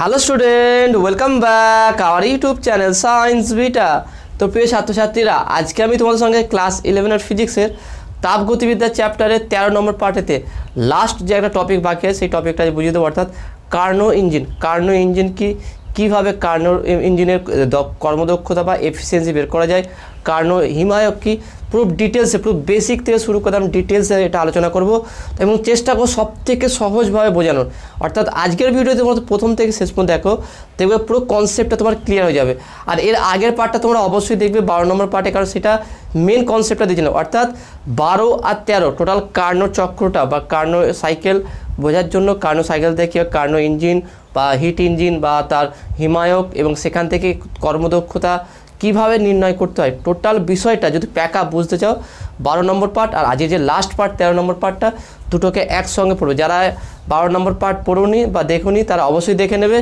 Hello student, welcome back our YouTube channel science beta. তো প্রিয় ছাত্রছাত্রীরা, আজকে আমি তোমাদের সঙ্গে ক্লাস 11 ফিজিক্সের তাপগতিবিদ্যা চ্যাপ্টারের 13 নম্বর পার্টেতে লাস্ট যে একটা টপিক বাকি আছে সেই টপিকটা বুঝিয়ে দেবো, অর্থাৎ কার্নো ইঞ্জিন কি, কীভাবে কার্নো ইঞ্জিনের কর্মদক্ষতা বা এফিসিয়েন্সি বের করা যায়, কার্নো হিমায়ক কি, পুরো ডিটেলসে, পুরো বেসিক থেকে শুরু করে আমি ডিটেলসে এটা আলোচনা করব এবং চেষ্টা করব সব থেকে সহজভাবে বোঝানোর। অর্থাৎ আজকের ভিডিওতে তোমরা প্রথম থেকে শেষ পর্যন্ত দেখো, দেখবে পুরো কনসেপ্টটা তোমার ক্লিয়ার হয়ে যাবে। আর এর আগের পার্টটা তোমরা অবশ্যই দেখবে 12 নম্বর পার্টে, কারণ সেটা মেন কনসেপ্টটা দিয়েছিলাম। অর্থাৎ 12 আর 13 টোটাল কার্নো চক্রটা বা কার্নো সাইকেল বোঝার জন্য, কার্নো সাইকেল থেকে কার্নো ইঞ্জিন বা হিট ইঞ্জিন বা তার হিমায়ক এবং সেখান থেকে কর্মদক্ষতা কীভাবে নির্ণয় করতে হয়, টোটাল বিষয়টা যদি প্যাক আপ বুঝতে চাও 12 নম্বর পার্ট আর আজকে যে লাস্ট পার্ট 13 নম্বর পার্টটা, দুটোকে একসঙ্গে পড়বে। যারা 12 নম্বর পার্ট পড়োনি বা দেখোনি তারা অবশ্যই দেখে নেবে,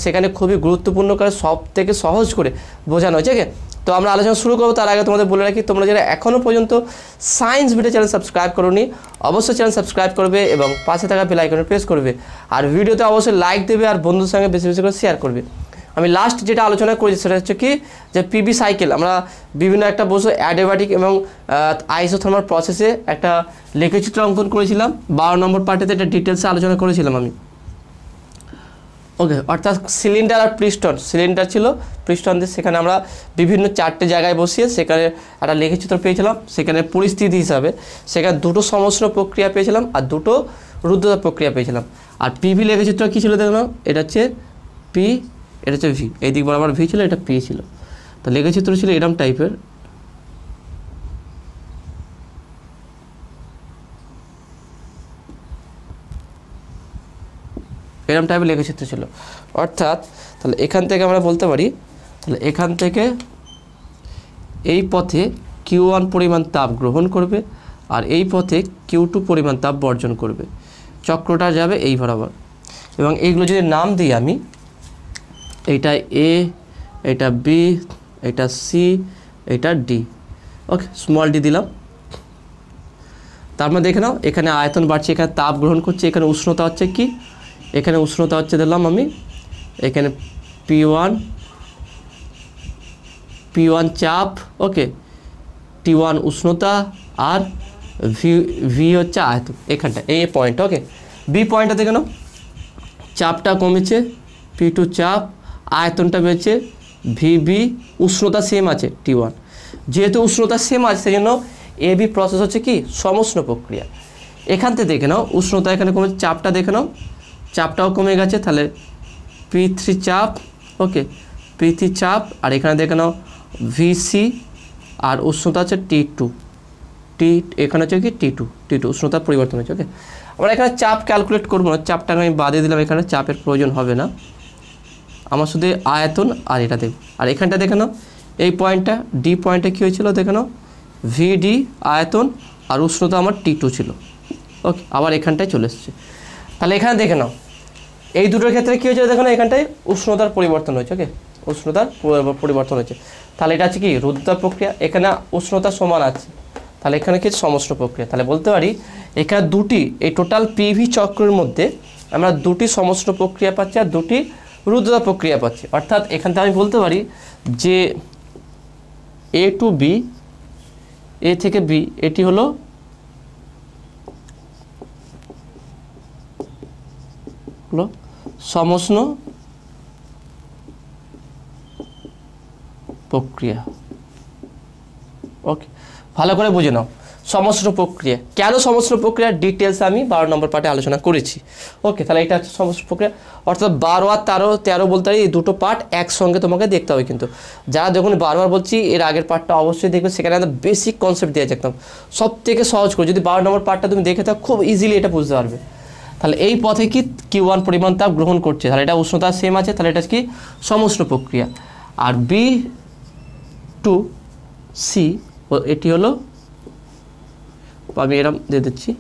সেখানে খুবই গুরুত্বপূর্ণ করে সব থেকে সহজ করে বোঝানো হয়েছে। ওকে, তো আমরা আলোচনা শুরু করবো। তার আগে তোমাদের বলে রাখি, তোমরা যারা এখনও পর্যন্ত সায়েন্স ভিডিও চ্যানেল সাবস্ক্রাইব করোনি অবশ্যই চ্যানেল সাবস্ক্রাইব করবে এবং পাশে থাকা বেল আইকনে প্রেস করবে, আর ভিডিওতে অবশ্যই লাইক দেবে আর বন্ধুদের সঙ্গে বেশি বেশি করে শেয়ার করবে। আমি লাস্ট যেটা আলোচনা করেছি সেটা হচ্ছে কি, যে পিবি সাইকেল আমরা বিভিন্ন একটা বস্তু অ্যাডিয়াবাটিক এবং আইসোথার্মাল প্রসেসে একটা লেখচিত্র অঙ্কন করেছিলাম 12 নম্বর পার্টিতে, এটা ডিটেলসে আলোচনা করেছিলাম আমি। ওকে, অর্থাৎ সিলিন্ডার আর পিস্টন, সিলিন্ডার ছিল, পিস্টন দিয়ে সেখানে আমরা বিভিন্ন 4টে জায়গায় বসিয়ে সেখানে একটা লেখচিত্র পেয়েছিলাম। সেখানে পরিস্থিতি হিসাবে সেখানে দুটো সমস্ত প্রক্রিয়া পেয়েছিলাম আর দুটো রুদ্ধতা প্রক্রিয়া পেয়েছিলাম। আর পিভি লেখচিত্র কী ছিল দেখলাম, এটা হচ্ছে পি, এটা হচ্ছে ভি, এই দিক বরাবর ভি ছিল, এটা পি ছিল। তো লেখচিত্র ছিল এরম টাইপের, লেখচিত্র ছিল। অর্থাৎ তাহলে এখান থেকে আমরা বলতে পারি, তাহলে এখান থেকে এই পথে Q1 পরিমাণ তাপ গ্রহণ করবে আর এই পথে Q2 পরিমাণ তাপ বর্জন করবে। চক্রটা যাবে এই বরাবর এবং এইগুলো যদি নাম দিই আমি, এইটা এ, এটা বি, এটা সি, এটা ডি। ওকে, স্মল ডি দিলাম। তার মানে দেখে নাও, এখানে আয়তন বাড়ছে, এখানে তাপ গ্রহণ করছে, এখানে উষ্ণতা হচ্ছে কি, এখানে উষ্ণতা হচ্ছে দিলাম আমি, এখানে P1 চাপ, ওকে, T1 উষ্ণতা আর ভি হচ্ছে আয়তন, এখানটা এই পয়েন্ট। ওকে, বি পয়েন্টটা দেখে নাও, চাপটা কমেছে, P2 চাপ, আয়তনটা বেড়েছে, ভিবি, উষ্ণতা সেম আছে T1, যেহেতু উষ্ণতা সেম আছে সেই জন্য এবি প্রসেস হচ্ছে কি সমষ্ণ প্রক্রিয়া। এখান থেকে দেখে নাও উষ্ণতা এখানে কমেছে, চাপটা দেখে নাও, চাপটাও কমে গেছে, তাহলে P3 চাপ, ওকে, P3 চাপ, আর এখানে দেখে নাও ভিসি আর উষ্ণতা হচ্ছে T2, এখানে হচ্ছে কি T2 উষ্ণতার পরিবর্তন হচ্ছে। ওকে, আমরা এখানে চাপ ক্যালকুলেট করবো না, চাপটাকে আমি বাদে দিলাম, এখানে চাপের প্রয়োজন হবে না, আমার শুধু আয়তন আর এটা দেখব। আর এখানটা দেখে নাও, এই পয়েন্টটা ডি পয়েন্টে কী হয়েছিল দেখে নাও, ভিডি আয়তন আর উষ্ণতা আমার T2 ছিল। ওকে, আবার এখানটায় চলে এসছে। তাহলে এখানে দেখে নাও এই দুটোর ক্ষেত্রে কী হয়েছে দেখো না, এখানটায় উষ্ণতার পরিবর্তন হয়েছে। ওকে, উষ্ণতার পরিবর্তন হয়েছে, তাহলে এটা হচ্ছে কি রুদ্ধতা প্রক্রিয়া, এখানে উষ্ণতা সমান আছে, তাহলে এখানে কি সমষ্ণ প্রক্রিয়া। তাহলে বলতে পারি এখানে দুটি, এই টোটাল পিভি চক্রের মধ্যে আমরা দুটি সমষ্ণ প্রক্রিয়া পাচ্ছি আর দুটি রুদ্ধতা প্রক্রিয়া পাচ্ছি। অর্থাৎ এখান থেকে আমি বলতে পারি যে এ টু বি, এ থেকে বি, এটি হলো সমষ্ণ প্রক্রিয়া। ওকে, ভালো করে বুঝে নাও সমষ্ণ প্রক্রিয়া কেন, সমষ্ণ প্রক্রিয়ার ডিটেলস আমি 12 নম্বর পার্টে আলোচনা করেছি। ওকে, তাহলে এটা হচ্ছে সমষ্ণ প্রক্রিয়া। অর্থাৎ 12 আর 13 বলতে পারি এই দুটো পার্ট একসঙ্গে তোমাকে দেখতে হবে। কিন্তু যারা দেখুন বারবার বলছি এর আগের পার্টটা অবশ্যই দেখবে, সেখানে একটা বেসিক কনসেপ্ট দেওয়া একদম সব থেকে সহজ করে, যদি 12 নম্বর পার্টটা তুমি দেখে থাকো খুব ইজিলি এটা বুঝতে পারবে। তাহলে এই পথে কি Q1 পরিমাণ তাপ গ্রহণ করছে, তাহলে এটা উষ্ণতা সেম আছে, তাহলে এটা কি সমষ্ণ প্রক্রিয়া। আর B2 C, এটি হলো, আমি এরম দিয়ে দিচ্ছি,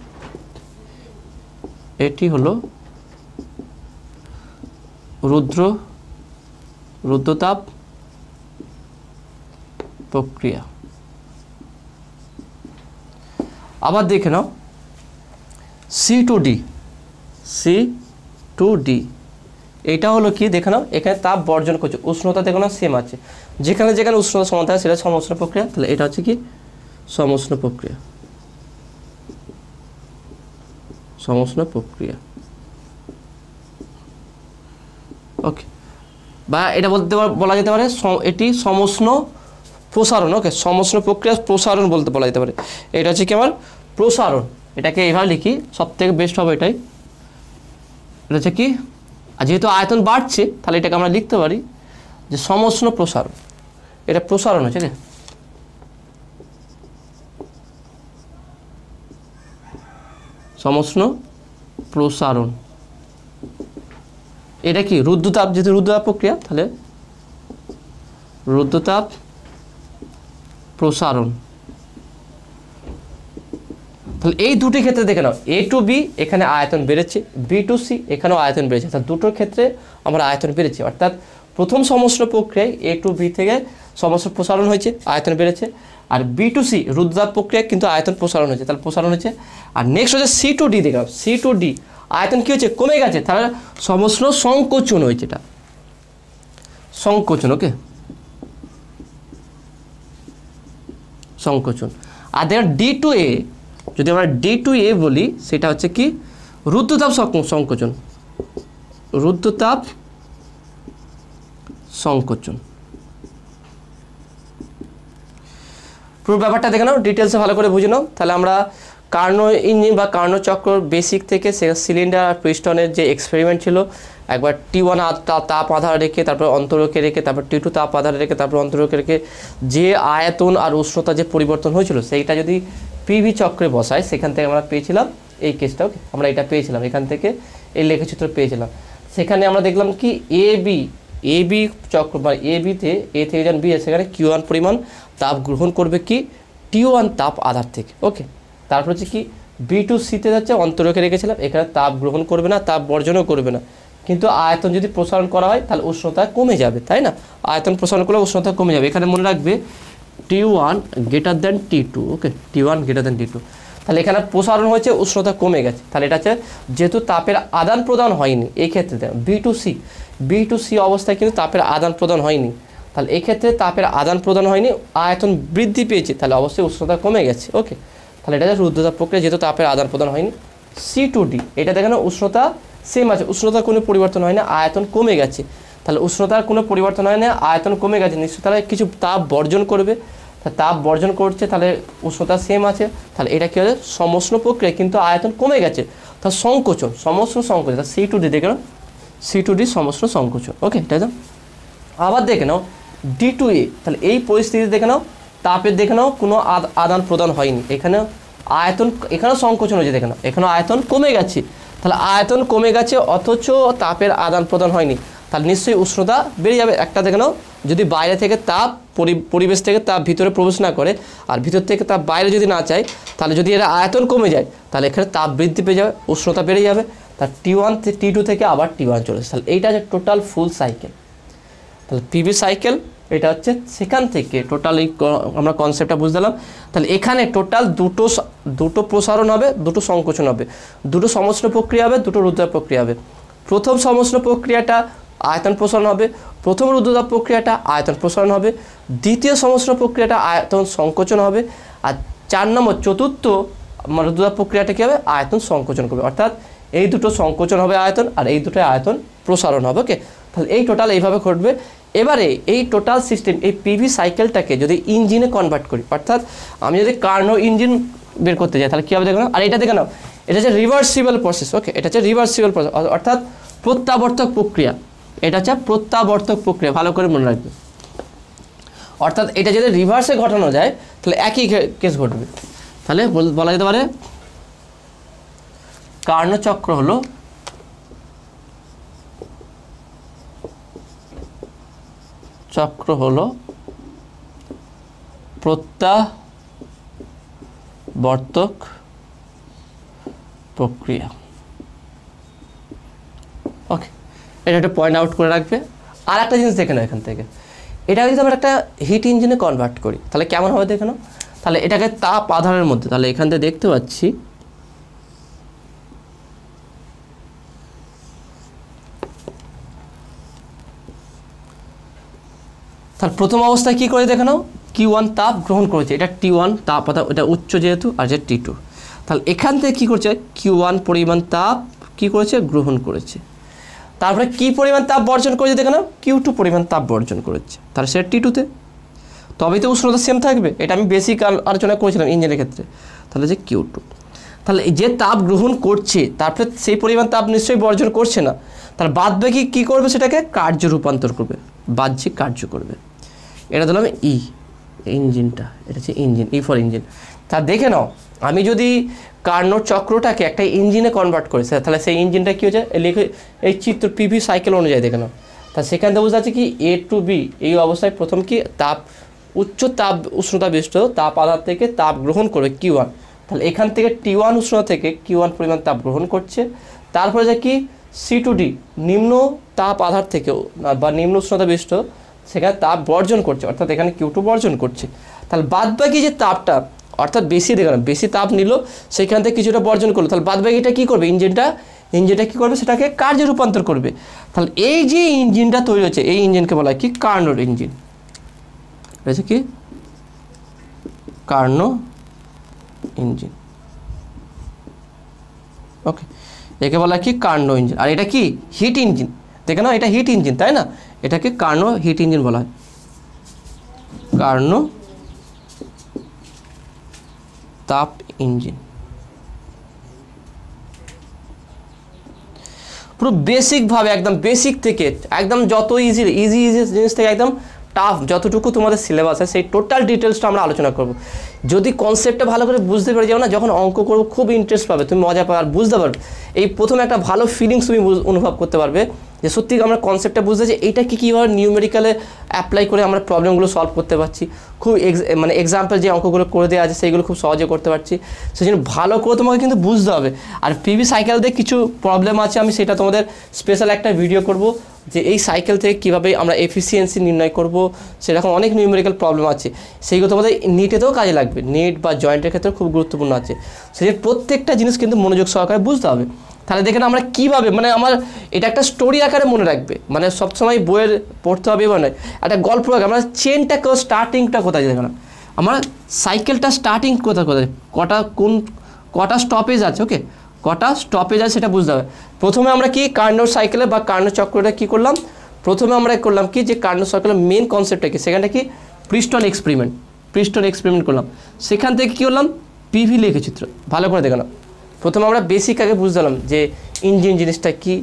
এটি হলো রুদ্ধতাপ প্রক্রিয়া। আবার দেখে নাও C to D এটা হলো কি দেখে নাও, এখানে তাপ বর্জন করছে, উষ্ণতা দেখো না সেম আছে, যেখানে যেখানে উষ্ণতা সমান থাকে সেটা সমউষ্ণ প্রক্রিয়া। তাহলে এটা হচ্ছে কি সমউষ্ণ প্রক্রিয়া, সমউষ্ণ প্রক্রিয়া। ওকে, বা এটা বলা যেতে পারে এটি সমউষ্ণ প্রসারণ। ওকে, সমউষ্ণ প্রক্রিয়া প্রসারণ বলা যেতে পারে। এটা হচ্ছে কি আমার প্রসারণ, এটাকে এইভাবে লিখি, সব থেকে বেস্ট হবে এটাই। এটা হচ্ছে কি, আর যেহেতু আয়তন বাড়ছে তাহলে এটাকে আমরা লিখতে পারি যে সমউষ্ণ প্রসারণ, এটা প্রসারণ হচ্ছে, সমউষ্ণ প্রসারণ। এটা কি রুদ্ধতাপ, যেহেতু রুদ্ধতাপ প্রক্রিয়া তাহলে রুদ্ধতাপ প্রসারণ। তাহলে এই দুটি ক্ষেত্রে দেখে নাও, A to B এখানে আয়তন বেড়েছে, B to C এখানেও আয়তন বেড়েছে, অর্থাৎ দুটোর ক্ষেত্রে আমরা আয়তন বেড়েছে। অর্থাৎ প্রথম সমউষ্ণ প্রক্রিয়ায় A to B থেকে সমউষ্ণ প্রসারণ হয়েছে, আয়তন বেড়েছে, আর B to C রুদ্ধতাপ প্রক্রিয়ায় কিন্তু আয়তন প্রসারণ হয়েছে, তাহলে প্রসারণ হয়েছে। আর নেক্সট হচ্ছে C to D, দেখো C to D আয়তন কি হচ্ছে, কমে গেছে, তাহলে সমউষ্ণ সংকোচন হয়েছে, এটা সংকোচন। ওকে, সংকোচন। আর দেখো D to A, যদি আমরা D to A বলি সেটা হচ্ছে কি রুদ্ধতাপ সংকোচন, রুদ্ধতাপ সংকোচন। পুরো ব্যাপারটা দেখে নাও, ডিটেলসে ভালো করে বুঝে নাও। তাহলে আমরা কার্নো ইঞ্জিন বা কার্নো চক্র বেসিক থেকে সিলিন্ডার আর পিস্টনের যে এক্সপেরিমেন্ট ছিল, একবার T1 তাপ আধার রেখে, তারপর অন্তরকে রেখে, তারপর T2 তাপ আধার রেখে, তারপর অন্তরকে রেখে যে আয়তন আর উষ্ণতা যে পরিবর্তন হয়েছিল সেইটা যদি পিভি চক্রে বসায়, সেখান থেকে আমরা পেয়েছিলাম এই কেসটা। ওকে, আমরা এটা পেয়েছিলাম, এখান থেকে এই লেখচিত্র পেয়েছিলাম। সেখানে আমরা দেখলাম কি এবি চক্র বা এবিতে এ থেকে যখন বি, সেখানে Q1 পরিমাণ তাপ গ্রহণ করবে কি T1 তাপ আধার থেকে। ওকে, তারপর হচ্ছে কি B to C-তে যাচ্ছে, অন্তরকে রেখেছিলাম, এখানে তাপ গ্রহণ করবে না, তাপ বর্জনও করবে না, কিন্তু আয়তন যদি প্রসারণ করা হয় তাহলে উষ্ণতা কমে যাবে, তাই না? আয়তন প্রসারণ করলে উষ্ণতা কমে যাবে। এখানে মনে রাখবে T1 গ্রেটার দেন T2। ওকে, T1 গ্রেটার দেন T2, তাহলে এখানে প্রসারণ হয়েছে, উষ্ণতা কমে গেছে, তাহলে এটা হচ্ছে যেহেতু তাপের আদান প্রদান হয়নি এই ক্ষেত্রে B to C অবস্থায় কিন্তু তাপের আদান প্রদান হয়নি, তাহলে এই ক্ষেত্রে তাপের আদান প্রদান হয়নি, আয়তন বৃদ্ধি পেয়েছে, তাহলে অবশ্যই উষ্ণতা কমে গেছে। ওকে, তাহলে এটা হচ্ছে রুদ্ধতাপ প্রক্রিয়া, যেহেতু তাপের আদান প্রদান হয়নি। C to D এটা দেখেন উষ্ণতা সেম আছে, উষ্ণতার কোনো পরিবর্তন হয় না, আয়তন কমে গেছে, তাহলে উষ্ণতার কোনো পরিবর্তন হয় না, আয়তন কমে গেছে, নিশ্চয়ই তাহলে কিছু তাপ বর্জন করবে, তাপ বর্জন করছে, তাহলে উষ্ণতা সেম আছে, তাহলে এটা কী হবে সমউষ্ণ প্রক্রিয়া, কিন্তু আয়তন কমে গেছে, তাহলে সংকোচন, সমউষ্ণ সংকোচন। তাহলে C to D দেখে নাও, C to D সমউষ্ণ সংকোচন। ওকে, তাই তো। আবার দেখে নাও D to A, তাহলে এই পরিস্থিতি দেখে নাও, তাপের দেখে নাও কোনো আদান প্রদান হয়নি, এখানে আয়তন, এখানেও সংকোচন হয়েছে, দেখে নাও এখানেও আয়তন কমে গেছে, তাহলে আয়তন কমে গেছে অথচ তাপের আদান প্রদান হয়নি, তাহলে নিশ্চয়ই উষ্ণতা বেড়ে যাবে। একটা দেখে নাও, যদি বাইরে থেকে তাপ পরিবেশ থেকে তাপ ভিতরে প্রবেশ না করে, আর ভিতর থেকে তাপ বাইরে যদি না চায়, তাহলে যদি এর আয়তন কমে যায় তাহলে এখানে তাপ বৃদ্ধি পেয়ে যাবে, উষ্ণতা বেড়ে যাবে, তার T1 T2 থেকে আবার T1 চলেছে। তাহলে এইটা হচ্ছে টোটাল ফুল সাইকেল। তাহলে পিভি সাইকেল এটা হচ্ছে সেখান থেকে টোটাল এই আমরা কনসেপ্টটা বুঝলাম। তাহলে এখানে টোটাল দুটো প্রসারণ হবে, দুটো সংকোচন হবে, দুটো সমউষ্ণ প্রক্রিয়া হবে, দুটো রুদ্ধতাপ প্রক্রিয়া হবে। প্রথম সমউষ্ণ প্রক্রিয়াটা আয়তন প্রসারণ হবে, প্রথম রুদ্ধতাপ প্রক্রিয়াটা আয়তন প্রসারণ হবে, দ্বিতীয় সমউষ্ণ প্রক্রিয়াটা আয়তন সংকোচন হবে, আর চতুর্থ রুদ্ধতাপ প্রক্রিয়াটা কী হবে আয়তন সংকোচন করবে। অর্থাৎ এই দুটো সংকোচন হবে আয়তন, আর এই দুটো আয়তন প্রসারণ হবে। ওকে, তাহলে এই টোটাল এইভাবে ঘটবে। এবারে এই টোটাল সিস্টেম, এই পিভি সাইকেলটাকে যদি ইঞ্জিনে কনভার্ট করি, অর্থাৎ আমি যদি কার্নো ইঞ্জিন বের করতে যাই তাহলে কী হবে দেখো না, আর এটা দেখে নাও, এটা হচ্ছে রিভার্সিবল প্রসেস। ওকে, এটা হচ্ছে রিভার্সিবল প্রসেস, অর্থাৎ প্রত্যাবর্তক প্রক্রিয়া, এটা হচ্ছে প্রত্যাবর্তক প্রক্রিয়া, ভালো করে মনে রাখবে। অর্থাৎ এটা যদি রিভার্সে ঘটানো যায় তাহলে একই কেস ঘটবে। তাহলে বলা যেতে পারে কার্নো চক্র হলো প্রত্যাবর্তক প্রক্রিয়া। ওকে, এটা একটা পয়েন্ট আউট করে রাখবে। আর একটা জিনিস দেখে নাও এখান থেকে, এটা যদি আমরা একটা হিট ইঞ্জিনে কনভার্ট করি তাহলে কেমন হবে দেখে নাও। তাহলে এটাকে তাপ আধারের মধ্যে, তাহলে এখান থেকে দেখতে পাচ্ছি তাহলে প্রথম অবস্থায় কী করে দেখে নাও, Q1 তাপ গ্রহণ করেছে, এটা T1 তাপ, অর্থাৎ এটা উচ্চ যেহেতু, আর যে T2। তাহলে এখান থেকে কী করছে, Q1 পরিমাণ তাপ কী করেছে, গ্রহণ করেছে। তারপরে কী পরিমাণ তাপ বর্জন করেছে দেখে নাও, Q2 পরিমাণ তাপ বর্জন করেছে, তাহলে সেটা T2-তে, তবেই তো উষ্ণতা সেম থাকবে। এটা আমি বেসিক আলোচনা করেছিলাম ইঞ্জিনের ক্ষেত্রে। তাহলে যে Q2, তাহলে যে তাপ গ্রহণ করছে তারপরে সেই পরিমাণ তাপ নিশ্চয়ই বর্জন করছে না, তাহলে বাদ বাকি কী করবে, সেটাকে কার্য রূপান্তর করবে, বাহ্যিক কার্য করবে। এটা দিলাম ই, ইঞ্জিনটা, এটা হচ্ছে ইঞ্জিন, ই ফর ইঞ্জিন। তা দেখে নাও, আমি যদি কার্নোট চক্রটাকে একটা ইঞ্জিনে কনভার্ট করি, তাহলে সেই ইঞ্জিনটা কী হচ্ছে, লিখে এই চিত্র পিভি সাইকেল অনুযায়ী দেখে নাও। তা সেখান থেকে বুঝতে পারছি কি A to B এই অবস্থায় প্রথম কি তাপ, উচ্চ তাপ উষ্ণতা বিশিষ্ট তাপ আধার থেকে তাপ গ্রহণ করবে Q1। তাহলে এখান থেকে T1 উষ্ণতা থেকে Q1 পরিমাণ তাপ গ্রহণ করছে। তারপরে যে কি C to D নিম্ন তাপ আধার থেকেও বা নিম্ন উষ্ণতা বিশিষ্ট সেখানে তাপ বর্জন করছে, অর্থাৎ এখানে Q2 বর্জন করছে। তাহলে বাদবাকি যে তাপটা, অর্থাৎ বেশি দেখলাম বেশি তাপ নিল, সেখান থেকে কিছুটা বর্জন করলো, তাহলে বাদবাকিটা কী করবে, ইঞ্জিনটা কী করবে, সেটাকে কার্যে রূপান্তর করবে। তাহলে এই যে ইঞ্জিনটা তৈরি হচ্ছে, এই ইঞ্জিনকে বলা হয় কি কার্নোট ইঞ্জিন, রয়েছে কি কার্নো ইঞ্জিন। ওকে, একে বলা হয় কি কার্নো ইঞ্জিন। আর এটা কি হিট ইঞ্জিন, দেখে না এটা হিট ইঞ্জিন, তাই না, এটাকে কার্নো হিট ইঞ্জিন বলা হয়, কার্নো তাপ ইঞ্জিন। পুরো বেসিকভাবে একদম বেসিক থেকে একদম যত ইজি জিনিস থেকে একদম টাফ যতটুকু তোমাদের সিলেবাস আছে সেই টোটাল ডিটেলসটা আমরা আলোচনা করব। যদি কনসেপ্টটা ভালো করে বুঝতে পেরে যাও না, যখন অঙ্ক করবো খুব ইন্টারেস্ট পাবে, তুমি মজা পাবে আর বুঝতে পারবে। এই প্রথমে একটা ভালো ফিলিংস তুমি অনুভব করতে পারবে যে সত্যি আমরা কনসেপ্টটা বুঝতে যে এইটা কীভাবে নিউমেরিক্যালে অ্যাপ্লাই করে আমরা প্রবলেমগুলো সলভ করতে পারছি, খুব মানে এক্সাম্পল যে অঙ্কগুলো করে দেওয়া আছে সেইগুলো খুব সহজে করতে পারছি। সেই জন্য ভালো করে তোমাকে কিন্তু বুঝতে হবে। আর পিভি সাইকেল দিয়ে কিছু প্রবলেম আছে, আমি সেটা তোমাদের স্পেশাল একটা ভিডিও করব যে এই সাইকেল থেকে কীভাবে আমরা এফিসিয়েন্সি নির্ণয় করব, সেরকম অনেক নিউমেরিক্যাল প্রবলেম আছে, সেইগুলো তোমাদের নিটেতেও কাজে লাগবে, নিট বা জয়েন্টের ক্ষেত্রে খুব গুরুত্বপূর্ণ আছে। সেই প্রত্যেকটা জিনিস কিন্তু মনোযোগ সহকারে বুঝতে হবে। তাহলে দেখেন আমরা কীভাবে, মানে আমার এটা একটা স্টোরি আকারে মনে রাখবে, মানে সবসময় বইয়ের পড়তে হবে বা নয়, একটা গল্প আকারে আমরা চেনটা স্টার্টিংটা কোথায়, দেখেন আমার সাইকেলটা স্টার্টিং কোথায় কটা স্টপেজ আছে, ওকে কটা স্টপেজ আছে সেটা বুঝতে হবে। প্রথমে আমরা কি কার্নোট সাইকেলে বা কার্নোট চক্রটা কী করলাম, প্রথমে আমরা করলাম কি যে কার্নোট সাইকেলের মেন কনসেপ্টটা কি, সেখানটা কি প্রিস্টন এক্সপেরিমেন্ট করলাম। সেখান থেকে কী করলাম, পিভি লেখচিত্র ভালো করে দেখালাম। প্রথমে আমরা বেসিক আগে বুঝলাম যে ইঞ্জিন জিনিসটা কি,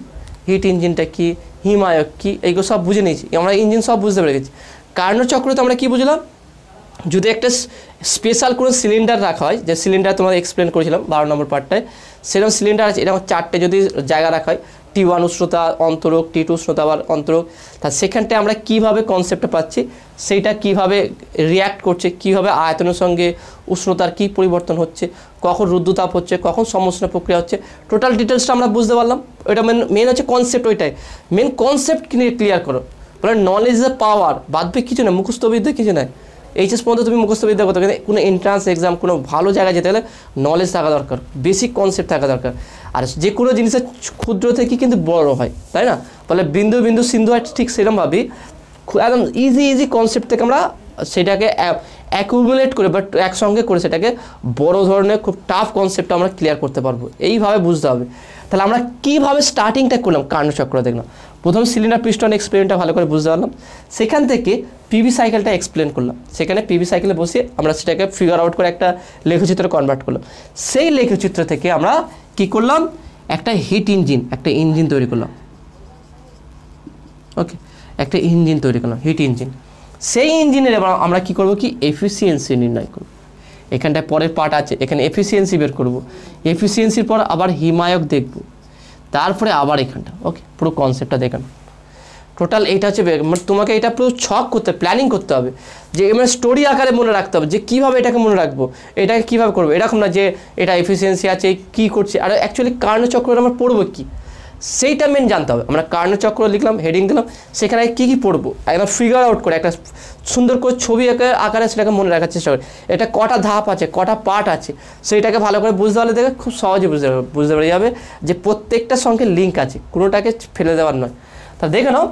হিট ইঞ্জিনটা কি, হিমায়ক কি, এইগুলো সব বুঝে নিয়েছি, আমরা ইঞ্জিন সব বুঝতে পেরে গেছি। কার্নোট চক্রতে আমরা কি বুঝলাম, যদি একটা স্পেশাল কোনো সিলিন্ডার রাখা হয়, যে সিলিন্ডার তোমাদের এক্সপ্লেন করেছিলাম 12 নম্বর পার্টটায়, সেরকম সিলিন্ডার আছে, এরকম 4টে যদি জায়গা রাখা হয়, T1 উষ্ণতা অন্তরক, T2 উষ্ণতা আবার অন্তরক, তা সেখানটায় আমরা কীভাবে কনসেপ্টটা পাচ্ছি, সেইটা কিভাবে রিয়্যাক্ট করছে, কীভাবে আয়তনের সঙ্গে উষ্ণতার কী পরিবর্তন হচ্ছে, কখন রুদ্ধতাপ হচ্ছে, কখন সমস্যা প্রক্রিয়া হচ্ছে, টোটাল ডিটেলসটা আমরা বুঝতে পারলাম। ওইটা মেন হচ্ছে কনসেপ্ট, ওইটাই মেন কনসেপ্ট ক্লিয়ার করো, বলে নলেজ ইজ দ্য পাওয়ার, বাদবে কিছু না, মুখস্থবিদ্যা কিছু নয়। এইচএস পর্যন্ত তুমি মুখস্থবিদ্যা করতে, কিন্তু কোনো এন্ট্রান্স এক্সাম কোনো ভালো জায়গায় যেতে গেলে নলেজ থাকা দরকার, বেসিক কনসেপ্ট থাকা দরকার। আর যে কোনো জিনিসের ক্ষুদ্র থেকে কিন্তু বড় হয়, তাই না, বলে বিন্দু বিন্দু সিন্ধু হয়, ঠিক সেরকমভাবেই একদম ইজি কনসেপ্ট থেকে আমরা সেটাকে অ্যাকুমুলেট করে বা একসঙ্গে করে সেটাকে বড় ধরনের খুব টাফ কনসেপ্ট আমরা ক্লিয়ার করতে পারবো, এইভাবে বুঝতে হবে। তাহলে আমরা কীভাবে স্টার্টিংটা করলাম, কার্নোট চক্র দেখলাম, প্রথম সিলিন্ডার পিস্টন এক্সপেরিমেন্টটা ভালো করে বুঝতে পারলাম, সেখান থেকে পিভি সাইকেলটা এক্সপ্লেন করলাম, সেখানে পিভি সাইকেলে বসে আমরা সেটাকে ফিগার আউট করে একটা লেখচিত্র কনভার্ট করলাম। সেই লেখচিত্র থেকে আমরা কি করলাম, একটা ইঞ্জিন তৈরি করলাম, ওকে একটা ইঞ্জিন তৈরি করলাম, হিট ইঞ্জিন। সেই ইঞ্জিনের এবার আমরা কী করবো, কি এফিসিয়েন্সি নির্ণয় করব। এখানটায় পরের পার্ট আছে, এখানে এফিসিয়েন্সি বের করব, এফিসিয়েন্সির পর আবার হিমায়ক দেখব, তারপরে আবার এখানটা, ওকে পুরো কনসেপ্টটা দেখানো টোটাল এইটা হচ্ছে। তোমাকে এটা পুরো ছক করতে প্ল্যানিং করতে হবে, যে মানে স্টোরি আকারে মনে রাখতে হবে যে কীভাবে এটাকে মনে রাখবো, এটাকে কীভাবে করবো, এরকম না যে এটা এফিসিয়েন্সি আছে কী করছে, আর অ্যাকচুয়ালি কার্নোট চক্র আমরা পড়বো কী সেইটা মেন জানতে হবে। আমরা কার্নোট চক্র লিখলাম, হেডিং দিলাম, সেখানে কী কী পড়বো একদম ফিগার আউট করে একটা সুন্দর করে ছবি আকারে সেটাকে মনে রাখার চেষ্টা করি, এটা কটা ধাপ আছে, কটা পার্ট আছে, সেইটাকে ভালো করে বুঝতে পারলে দেখে খুব সহজে বুঝতে পারা যাবে যে প্রত্যেকটার সঙ্গে লিঙ্ক আছে, কোনোটাকে ফেলে দেওয়ার নয়। তা দেখে নাও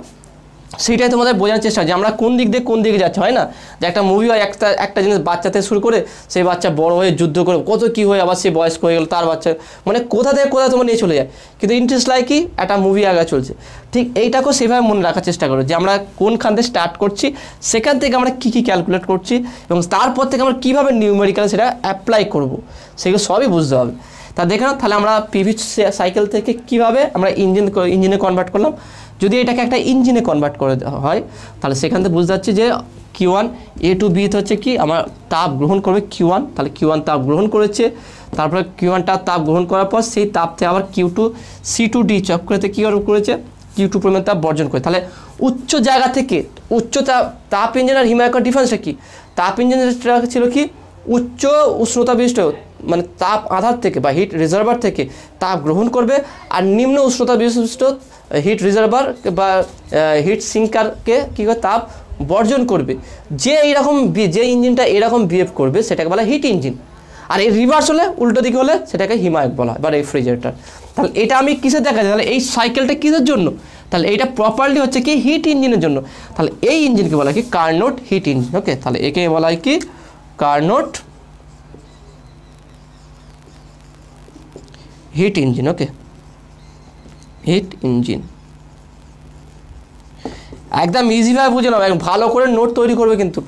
সেইটাই তোমাদের বোঝানোর চেষ্টা যে আমরা কোন দিক দিয়ে কোন দিকে যাচ্ছি, হয় না যে একটা মুভি হয় একটা জিনিস বাচ্চাতে শুরু করে সেই বাচ্চা বড় হয়ে যুদ্ধ করে কত কী হয়ে আবার সে বয়স্ক হয়ে গেল তার বাচ্চা, মানে কোথা থেকে কোথায় তোমার নিয়ে চলে যায়, কিন্তু ইন্টারেস্ট লাগে কি একটা মুভি আগে চলছে। ঠিক এইটাকেও সেভাবে মনে রাখার চেষ্টা করো যে আমরা কোনখান থেকে স্টার্ট করছি, সেখান থেকে আমরা কী কী ক্যালকুলেট করছি এবং তারপর থেকে আমরা কীভাবে নিউমেরিক্যাল সেটা অ্যাপ্লাই করব, সেগুলো সবই বুঝতে হবে। তা দেখে নাও তাহলে আমরা পিভি সাইকেল থেকে কীভাবে আমরা ইঞ্জিনে কনভার্ট করলাম। যদি এটাকে একটা ইঞ্জিনে কনভার্ট করে হয় তাহলে সেখান থেকে বুঝতে পারছি যে Q1 A to B হচ্ছে কি আমার তাপ গ্রহণ করবে Q1, তাহলে Q1 তাপ গ্রহণ করেছে, তারপরে Q1টা তাপ গ্রহণ করার পর সেই তাপ থেকে আবার Q2 C2D চক্রতে কী করেছে Q2 পরিমাণ তাপ বর্জন করে। তাহলে উচ্চ জায়গা থেকে উচ্চ তাপ ইঞ্জিন আর হিমায়কের ডিফারেন্সটা কি, তাপ ইঞ্জিনটা ছিল কি উচ্চ উষ্ণতা বিশিষ্ট মানে তাপ আধার থেকে বা হিট রিজার্ভার থেকে তাপ গ্রহণ করবে, আর নিম্ন উষ্ণতা বিশিষ্ট হিট রিজার্ভার বা হিট সিঙ্কারকে কী করে তাপ বর্জন করবে। যে ইঞ্জিনটা এরকম বিহেভ করবে সেটাকে বলা হিট ইঞ্জিন, আর এই রিভার্স হলে উল্টো দিকে হলে সেটাকে হিমায়ক বলা হয় বা রেফ্রিজারেটর। তাহলে এটা আমি কিসে দেখা যায়, তাহলে এই সাইকেলটা কিসের জন্য, তাহলে এইটা প্রপারলি হচ্ছে কি হিট ইঞ্জিনের জন্য। তাহলে এই ইঞ্জিনকে বলা হয় কি কার্নোট হিট ইঞ্জিন। ওকে, তাহলে একে বলা হয় কি কার্নোট হিট ইঞ্জিন। ওকে, হিট ইঞ্জিন একদম ইজিভাবে বুঝে নাও, ভালো করে নোট তৈরি করবে। কিন্তু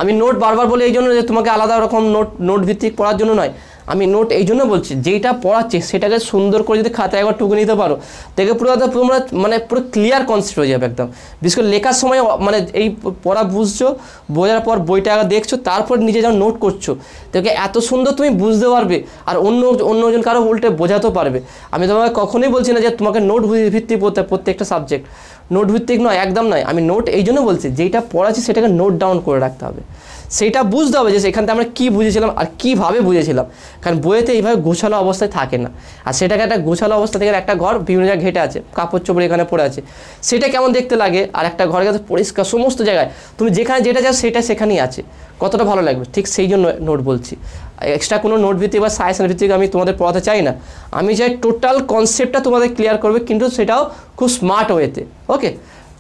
আমি নোট বারবার বলি এই জন্য যে তোমাকে আলাদা রকম নোট ভিত্তিক পড়ার জন্য নয়, আমি নোট এই জন্য বলছি যেইটা পড়াচ্ছি সেটাকে সুন্দর করে যদি খাতায় একবার টুকে নিতে পারো দেখে পুরো তোমরা মানে পুরো ক্লিয়ার কনসেপ্ট হয়ে যাবে একদম। বিশেষ করে লেখার সময় মানে এই পড়া বুঝছো, বোঝার পর বইটা দেখছো, তারপর নিজে যখন নোট করছো দেখে এত সুন্দর তুমি বুঝতে পারবে আর অন্যজন কারো উল্টে বোঝাতেও পারবে। আমি তোমাকে কখনোই বলছি না যে তোমাকে নোট ভিত্তিক পড়তে প্রত্যেকটা সাবজেক্ট নোট ভিত্তিক নয়, একদম নয়। আমি নোট এই জন্য বলছি যেইটা পড়াচ্ছি সেটাকে নোট ডাউন করে রাখতে হবে, সেইটা বুঝতে হবে যে সেখান থেকে আমরা কী বুঝেছিলাম আর কীভাবে বুঝেছিলাম। কারণ বইয়েতে এইভাবে গোছালো অবস্থায় থাকে না, আর সেটাকে একটা গোছালো অবস্থা থেকে একটা ঘর বিভিন্ন জায়গায় ঘেটে আছে, কাপড় চোপড় এখানে পড়ে আছে, সেটা কেমন দেখতে লাগে, আর একটা ঘরের কাছে পরিষ্কার সমস্ত জায়গায় তুমি যেখানে যেটা চাও সেটা সেখানেই আছে, কতটা ভালো লাগবে। ঠিক সেই জন্য নোট বলছি, এক্সট্রা কোনো নোট ভিত্তিক বা সায়েন্স ভিত্তিক আমি তোমাদের পড়াতে চাই না। আমি চাই টোটাল কনসেপ্টটা তোমাদের ক্লিয়ার করবে, কিন্তু সেটাও খুব স্মার্ট ওয়েতে। ওকে,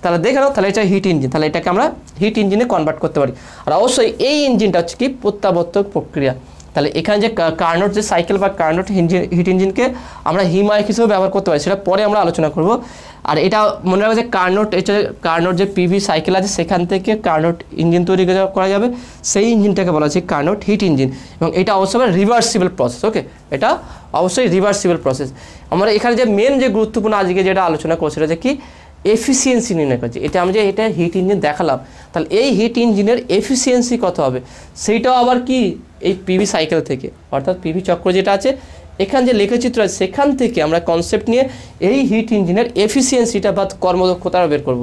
তাহলে দেখে নাও, তাহলে এটা হিট ইঞ্জিন, তাহলে এটাকে আমরা হিট ইঞ্জিনে কনভার্ট করতে পারি। আর অবশ্যই এই ইঞ্জিনটা হচ্ছে কি প্রত্যাবর্তক প্রক্রিয়া। তাহলে এখানে যে কার্নোট যে সাইকেল বা কার্নোট হিট ইঞ্জিনকে আমরা হিমায়ক হিসেবে ব্যবহার করতে পারি, সেটা পরে আমরা আলোচনা করব। আর এটা মনে রাখবে যে কার্নোট যে পিভি সাইকেল আছে সেখান থেকে কার্নোট ইঞ্জিন তৈরি করা যাবে, সেই ইঞ্জিনটাকে বলা হচ্ছে কার্নোট হিট ইঞ্জিন, এবং এটা অবশ্যই রিভার্সিবল প্রসেস। ওকে, এটা অবশ্যই রিভার্সিবল প্রসেস। আমরা এখানে যে মেন যে গুরুত্বপূর্ণ আজকে যেটা আলোচনা করছি সেটা যে কি এফিসিয়েন্সি নির্ণয় করছি। এটা আমি যে এটা হিট ইঞ্জিন দেখালাম, তাহলে এই হিট ইঞ্জিনের এফিসিয়েন্সি কত হবে সেইটাও আবার কি এই পিভি সাইকেল থেকে, অর্থাৎ পিভি চক্র যেটা আছে এখানে যে লেখচিত্র আছে সেখান থেকে আমরা কনসেপ্ট নিয়ে এই হিট ইঞ্জিনের এফিসিয়েন্সিটা বা কর্মদক্ষতাটা বের করব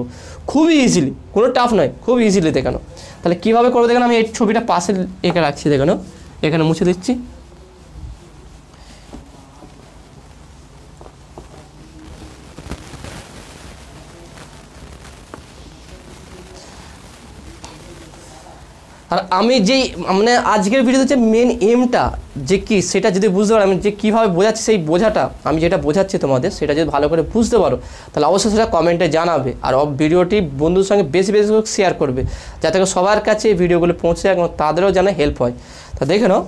খুবই ইজিলি, কোনো টাফ নয়, খুব ইজিলি দেখানো। তাহলে কীভাবে করবো দেখানো, আমি এই ছবিটা পাশে এঁকে রাখছি, দেখানো এখানে মুছে দিচ্ছি। আর আমি যেই মানে আজকের ভিডিওতে যে মেন এমটা যে কি সেটা যদি বুঝতে পারো, আমি যে কীভাবে বোঝাচ্ছি সেই বোঝাটা আমি যেটা বোঝাচ্ছি তোমাদের সেটা যদি ভালো করে বুঝতে পারো তাহলে অবশ্যই সেটা কমেন্টে জানাবে, আর ভিডিওটি বন্ধুর সঙ্গে বেশি বেশি শেয়ার করবে যাতে সবার কাছে এই ভিডিওগুলো পৌঁছে যায় এবং তাদেরও যেন হেল্প হয়। তা দেখে নাও,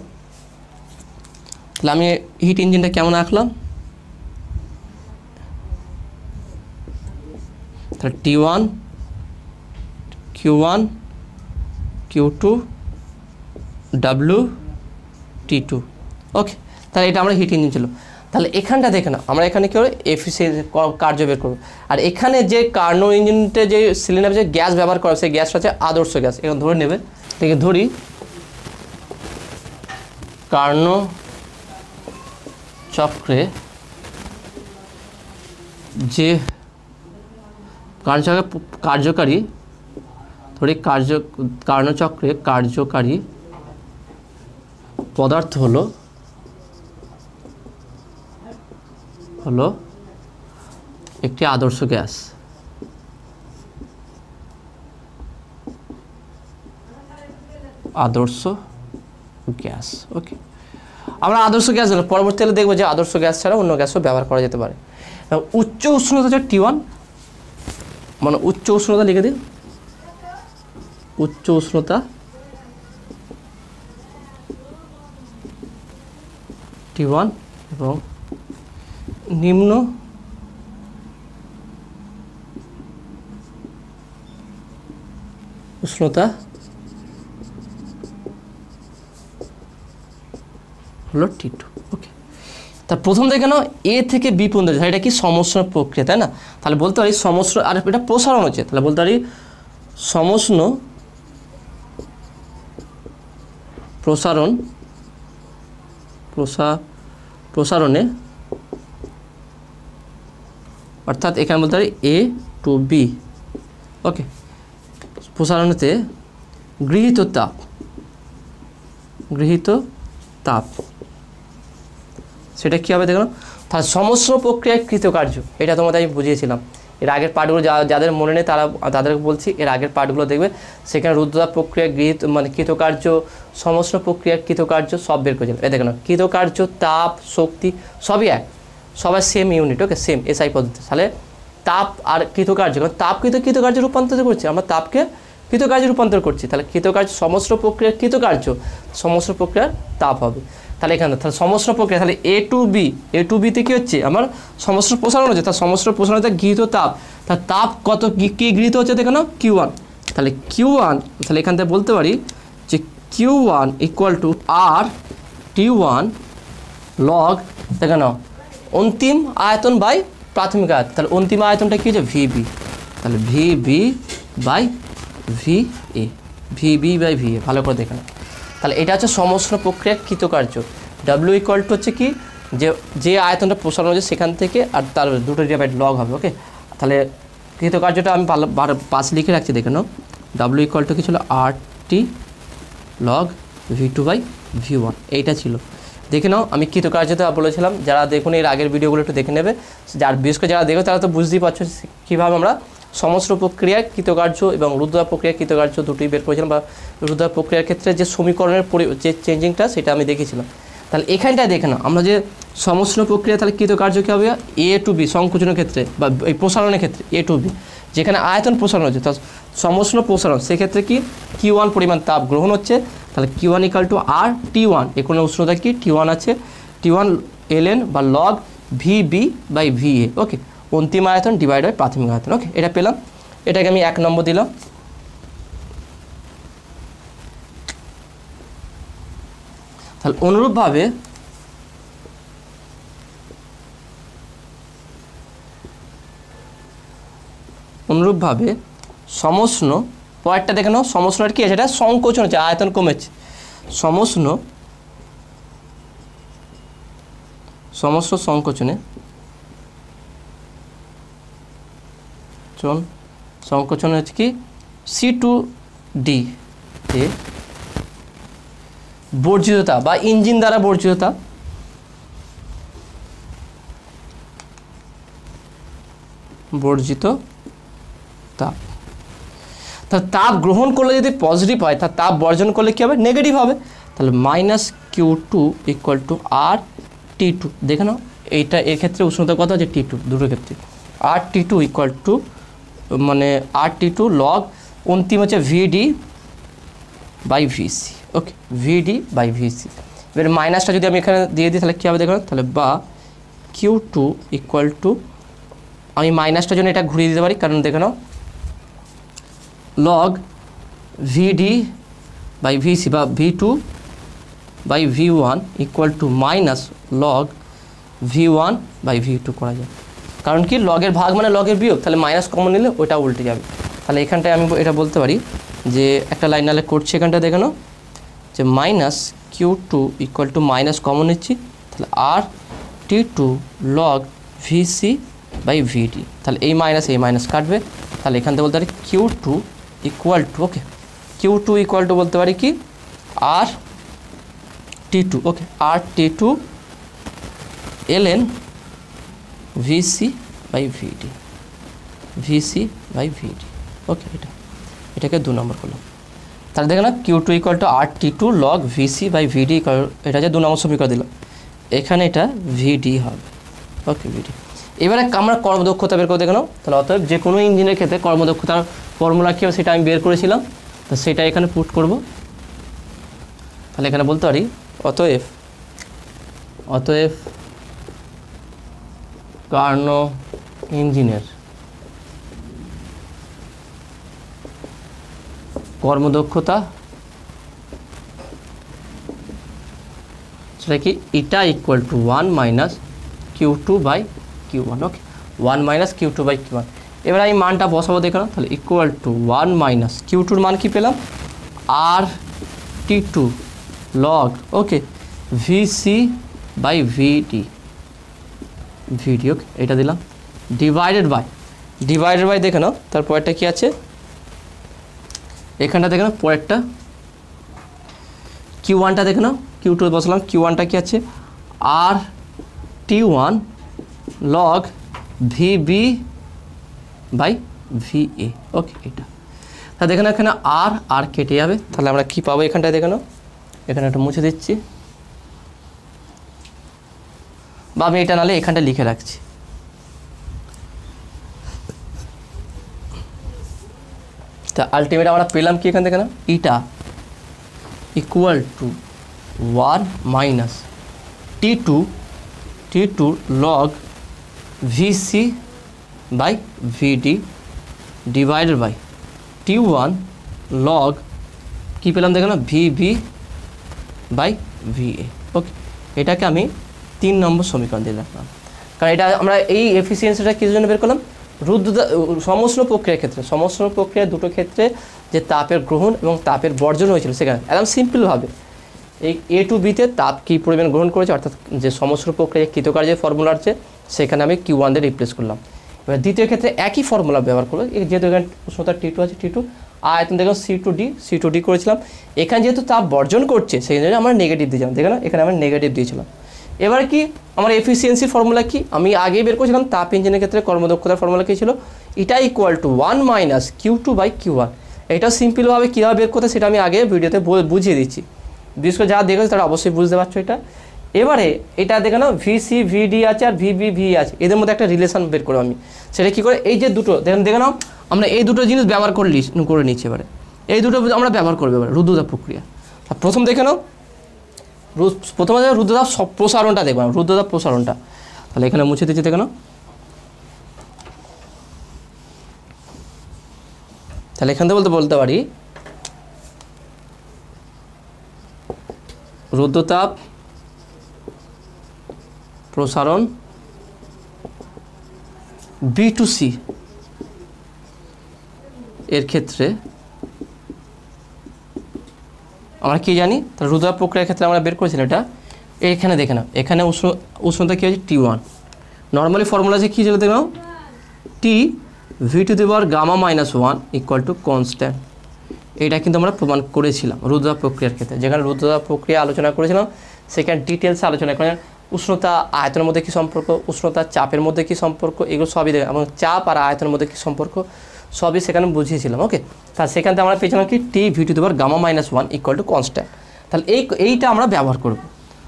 তাহলে আমি হিট ইঞ্জিনটা কেমন আঁকলাম, তাহলে T1 Q1 Q2 W T2। ওকে, তাহলে এটা আমরা হিট ইঞ্জিন ছিল। তাহলে এখানটা দেখে না আমরা এখানে কী করে এফিসিয়েন্সি কার্য বের করবো। আর এখানে যে কার্নো ইঞ্জিনতে যে সিলিন্ডার যে গ্যাস ব্যবহার করা সেই গ্যাসটা হচ্ছে আদর্শ গ্যাস। এখানে ধরে নেবে, ঠিক আছে, ধরি কার্নো চক্রে যে কার্যকারী ধরি কার্যচক্রে কার্যকারী পদার্থ হলো একটি আদর্শ গ্যাস। ওকে, আমরা আদর্শ গ্যাস হলো পরবর্তীকালে দেখবো যে আদর্শ গ্যাস ছাড়া অন্য গ্যাসও ব্যবহার করা যেতে পারে। উচ্চ উষ্ণতা হচ্ছে T1 মানে উচ্চ উষ্ণতা লিখে দিই, উচ্চ উষ্ণতা T1 এবং নিম্ন উষ্ণতা হলো T2। ওকে, তার প্রথম দেখে নাও এ থেকে বি পর্যন্ত, এটা কি সমষ্ণ প্রক্রিয়া, তাই না? তাহলে বলতে পারি সমষ্ণ, আর এটা প্রসারণ হচ্ছে, তাহলে বলতে পারি সমষ্ণ প্রসারণ, প্রসারণে, অর্থাৎ এখানে বলতে পারি এ টু বি। ওকে, প্রসারণেতে গৃহীত তাপ সেটা কী হবে দেখো। তাহলে সমষ্ণ প্রক্রিয়ায় কৃতকার্য, এটা তোমাদের আমি বুঝিয়েছিলাম এর আগের পাঠগুলো, যাদের মনে নেই তাদেরকে বলছি, এর আগের পাঠগুলো দেখবে, সেখানে রুদ্রতাপ প্রক্রিয়া কৃতকার্য, সমষ্ণ প্রক্রিয়া কৃতকার্য সব বের করেছিলাম। এই দেখো না, কৃতকার্য, তাপ, শক্তি সবই এক, সবাই সেম ইউনিট। ওকে, সেম এসআই পদ্ধতি। তাহলে তাপ আর কৃতকার্য, কারণ তাপকে তো কৃতকার্য রূপান্তর করছি আমরা, তাপকে কৃতকার্য রূপান্তর করছি, তাহলে কৃতকার্য সমষ্ণ প্রক্রিয়ার কৃতকার্য, সমষ্ণ প্রক্রিয়ার তাপ হবে। তাহলে এখানে তাহলে সমষ্ণ প্রক্রিয়া, তাহলে এ টু বিতে কী হচ্ছে আমার সমষ্ণ প্রসারণ হচ্ছে, তার সমষ্ণ প্রসারণে গৃহীত তাপ, তার তাপ কত কী গৃহীত হচ্ছে দেখো না, Q1। তাহলে Q1, তাহলে এখান থেকে বলতে পারি যে Q1 equal to R T1 log দেখে নাও অন্তিম আয়তন বাই প্রাথমিক আয়তন। তাহলে অন্তিম আয়তনটা কী হচ্ছে VB, তাহলে VB by VA, VB by VA, ভালো করে দেখে নাও। তাহলে এটা হচ্ছে সমষ্ণ প্রক্রিয়ার কৃতকার্য। W ইকুয়াল টু হচ্ছে কি, যে আয়তনটা প্রসারণ হচ্ছে সেখান থেকে, আর তার দুটো ডিভাইড লগ হবে। ওকে, তাহলে কৃতকার্যটা আমি পাশে লিখে রাখছি দেখে নাও। W ইকুয়াল টু কি ছিল, RT log V2 by V1, এইটা ছিল। দেখে নাও, আমি কৃতকার্যতা বলেছিলাম, যারা দেখুন এর আগের ভিডিওগুলো একটু দেখে নেবে, বিশেষ করে যারা দেখো তারা তো বুঝতেই পারছো কীভাবে আমরা সমষ্ণ প্রক্রিয়ায় কৃতকার্য এবং রুদ্রতাপ প্রক্রিয়ায় কৃতকার্য দুটোই বের করেছিলাম, বা রুদ্রতাপ প্রক্রিয়ার ক্ষেত্রে যে সমীকরণের যে চেঞ্জিংটা সেটা আমি দেখেছিলাম। তাহলে এখানটায় দেখে নাও, আমরা যে সমষ্ণ প্রক্রিয়া, তাহলে কৃতকার্য কী হবে, A to B সংকোচনের ক্ষেত্রে বা এই প্রসারণের ক্ষেত্রে A to B, যেখানে আয়তন প্রসারণ হচ্ছে, তার সমষ্ণ প্রসারণ, সেক্ষেত্রে কি Q1 পরিমাণ তাপ গ্রহণ হচ্ছে। তাহলে Q1 equal to R T1, এখানে উষ্ণতা কি T1 আছে, T1 ln বা লগ VB বাই VA। ওকে, অন্তিম আয়তন ডিভাইড বাই প্রাথমিক আয়তন। ওকে, এটা পেলাম, এটাকে আমি 1 নম্বর দিলাম। তাহলে অনুরূপভাবে সমষ্ণ, পরেরটা দেখে নাও, সমষ্ণের কি আছে, এটা সংকোচন হচ্ছে, আয়তন কমেছে, সমষ্ণ সংকোচনে সংকোচন হচ্ছে কি C2D তে বর্জিততা বা ইঞ্জিন দ্বারা বর্জিততা, তাপ, তাপ গ্রহণ করলে যদি পজিটিভ হয়, তার তাপ বর্জন করলে কী হবে, নেগেটিভ হবে। তাহলে -Q2 ইকুয়াল টু আর T2, দেখে নাও এইটা, এর ক্ষেত্রে উষ্ণতা কত আছে T2, দুটোর ক্ষেত্রে আর T2 ইকুয়াল টু মানে আর T2 লগ অন্তিম হচ্ছে VD by VC। Okay, VD by VC, এবার মাইনাসটা যদি আমি এখানে দিয়ে দিই তাহলে কী হবে দেখো, তাহলে বা Q2 ইকুয়াল টু, আমি মাইনাসটার জন্য এটা ঘুরিয়ে দিতে পারি, কারণ দেখে নাও লগ VD বাই VC বা V2 by V1 equal to minus log V1 by V2 করা যায়, কারণ কি লগের ভাগ মানে লগের বিয়োগ, তাহলে মাইনাস কমন নিলে ওইটা উল্টে যাবে। তাহলে এখানটায় আমি এটা বলতে পারি যে একটা লাইন নালে করছি, এখানটা দেখে নাও যে -Q2 equal to minus common নিচ্ছি, তাহলে আর T2 log VC by VD, তাহলে এই মাইনাস কাটবে, তাহলে এখান থেকে বলতে পারি Q2 equal to, okay Q2 equal to বলতে পারি কি আর T2, ওকে আর T2 ln VC by VD, okay এটাকে 2 নম্বর করলাম। তাহলে দেখে না Q2 ইকুয়াল টু আর T2 log VC by VD, এটা যে 2 নম্বর সমীকরণ দিলাম, এখানে এটা VD হবে। ওকে, VD এবারে আমরা কর্মদক্ষতা বের করে দেখে নাও। তাহলে অতএব যে কোনো ইঞ্জিনের ক্ষেত্রে কর্মদক্ষতার ফর্মুলা কী হবে সেটা আমি বের করেছিলাম, তো সেটা এখানে পুট করব। তাহলে এখানে বলতে পারি অতএব কার্নো ইঞ্জিনের কর্মদক্ষতা সেটা কি এটা equal to 1 minus Q2/Q1। Okay, 1 minus Q2/Q1। এবার আমি মানটা বসাবো দেখো না, তাহলে ইকুয়াল টু 1 মাইনাস Q2-র মান কি পেলাম RT2 লগ ওকে VC/VD ওকে, এটা দিলাম ডিভাইডেড বাই দেখে নাও। তারপরটা কি আছে এখানটা দেখে নাও, পরেরটা Q1টা দেখে নাও, Q2 বসলাম, Q1টা কি আছে RT1 লগ VB/VA ওকে। এটা তা দেখে নাও এখানে আর কেটে যাবে, তাহলে আমরা কি পাবো এখানটায় দেখে নাও, এখানে একটা মুছে দিচ্ছি বা আমি এটা নাহলে এখানটা লিখে রাখছি। তা আলটিমেট আমরা পেলাম কি এখান থেকে না eta equal to 1 minus T2 log VC/VD divided by T1 log কী পেলাম দেখো না VB/VA ওকে। এটাকে আমি 3 নম্বর সমীকরণ দিয়ে রাখলাম, কারণ এটা আমরা এই এফিসিয়েন্সিটা কিছু জন্য বের করলাম সমস্ত প্রক্রিয়ার দুটো ক্ষেত্রে যে তাপের গ্রহণ এবং তাপের বর্জন হয়েছিল সেখানে একদম সিম্পলভাবে এই A to B তে তাপ কী পরিমাণ গ্রহণ করেছে, অর্থাৎ যে সমস্ত প্রক্রিয়া কৃতকার্যের ফর্মুলা আছে সেখানে আমি Q1 দিয়ে রিপ্লেস করলাম। এবার দ্বিতীয় ক্ষেত্রে একই ফর্মুলা ব্যবহার করবো, যেহেতু এখানে উষ্ণতা T2 আছে, T2 আয়তন দেখুন C2D করেছিলাম। এখানে যেহেতু তাপ বর্জন করছে সেই জন্য আমরা নেগেটিভ দিয়েছিলাম, দেখো না এখানে আমরা নেগেটিভ দিয়েছিলাম। এবার কি আমার এফিসিয়েন্সির ফর্মুলা কি আমি আগেই বের করেছিলাম, তাপ ইঞ্জিনের ক্ষেত্রে কর্মদক্ষতার ফর্মুলা কী ছিল এটা ইকুয়াল টু 1 মাইনাস Q2/Q1। এটা সিম্পলভাবে কীভাবে বের করতে সেটা আমি আগে ভিডিওতে বুঝিয়ে দিচ্ছি, বিশেষ করে যারা দেখেছে তারা অবশ্যই বুঝতে পারছো এটা। এবারে এটা দেখে নাও VC/VD আছে আর VB/VE আছে, এদের মধ্যে একটা রিলেশন বের করবো আমি। সেটা কী করে এই যে দুটো দেখে নাও আমরা এই দুটো জিনিস ব্যবহার করে নিচ্ছি। এবারে এই দুটো আমরা ব্যবহার করবো এবার রুদ্রতাপ প্রক্রিয়া। প্রথম দেখে নাও প্রথমে রুদ্রতাপ প্রসারণটা দেখবো, রুদ্রতাপ প্রসারণটা। তাহলে এখানে মুছে দিচ্ছি দেখে নাও, তাহলে এখান থেকে বলতে পারি রুদ্রতাপ প্রসারণ B to C এর ক্ষেত্রে আমরা কি জানি, তাহলে রুদ্রতাপ প্রক্রিয়ার ক্ষেত্রে আমরা বের করেছিলাম এটা। এখানে দেখে নাও এখানে উষ্ণতা কী আছে T1, নর্মালি ফর্মুলা আছে কী ছিল দেখো T(V⁻⁻1 ইকুয়াল টু কনস্ট্যান্ট। এটা কিন্তু আমরা প্রমাণ করেছিলাম রুদ্রতাপ প্রক্রিয়ার ক্ষেত্রে, যেখানে রুদ্রতাপ প্রক্রিয়া আলোচনা করেছিলাম সেখানে ডিটেলস আলোচনা করে উষ্ণতা আয়তনের মধ্যে কী সম্পর্ক, উষ্ণতা চাপের মধ্যে কী সম্পর্ক, এগুলো সবই দেখে এবং চাপ আর আয়তনের মধ্যে কী সম্পর্ক সবই সেখানে বুঝিয়েছিলাম ওকে। তাহলে সেখান থেকে আমরা পেয়েছিলাম কি T(V⁻⁻1 ইকুয়াল টু কনস্ট্যান্ট। তাহলে এইটা আমরা ব্যবহার করব।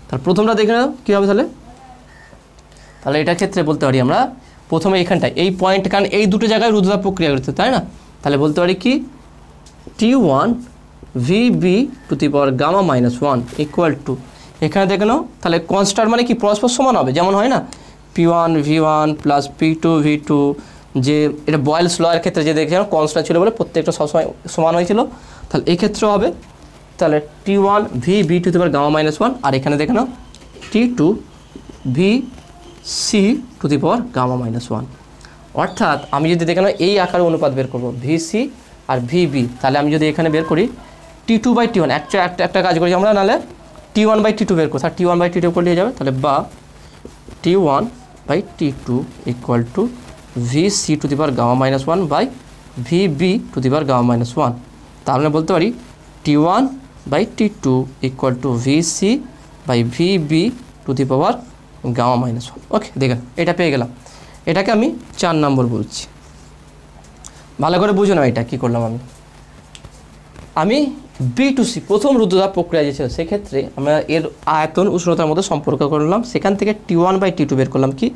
তাহলে প্রথমটা দেখে নাও কী হবে, তাহলে এটার ক্ষেত্রে বলতে পারি আমরা প্রথমে এখানটায় এই পয়েন্ট, কারণ এই দুটো জায়গায় রুদ্রতাপ প্রক্রিয়া করতে তাই না, তাহলে বলতে পারি কি T1 VB⁻⁻1 ইকুয়াল টু এখানে দেখে নাও তাহলে কনস্ট্যান্ট মানে কি পরস্পর সমান হবে, যেমন হয় না P1 V1 plus P2 V2, যে এটা বয়েলস লয়ের ক্ষেত্রে যে দেখেছিলাম কনস্ট্যান্ট ছিল বলে প্রত্যেকটা সবসময় সমান হয়েছিল, তাহলে এই ক্ষেত্রেও হবে। তাহলে T1 VB⁻⁻1 আর এখানে দেখে নাও T2 VC⁻⁻1। অর্থাৎ আমি যদি দেখে নাও এই আকারে অনুপাত বের করবো VC আর VB, তাহলে আমি যদি এখানে বের করি T2/T1 একটা কাজ করি আমরা, নাহলে T1/T2 বের করি, T1/T2 করলে যাবে, তাহলে বা T1/T2 equal to VC⁻⁻1 by VB⁻⁻1। তাহলে বলতে পারি T1/T2 ইকুয়াল টু VC/VB⁻⁻1 ওকে। দেখেন এটা পেয়ে গেলাম, এটাকে আমি 4 নম্বর বলছি। ভালো করে বুঝো না এটা কী করলাম আমি, আমি B2C প্রথম রুদ্রতাপ প্রক্রিয়া যে ছিল সেক্ষেত্রে আমরা এর আয়তন উষ্ণতার মধ্যে সম্পর্ক করলাম, সেখান থেকে T1/T2 বের করলাম কি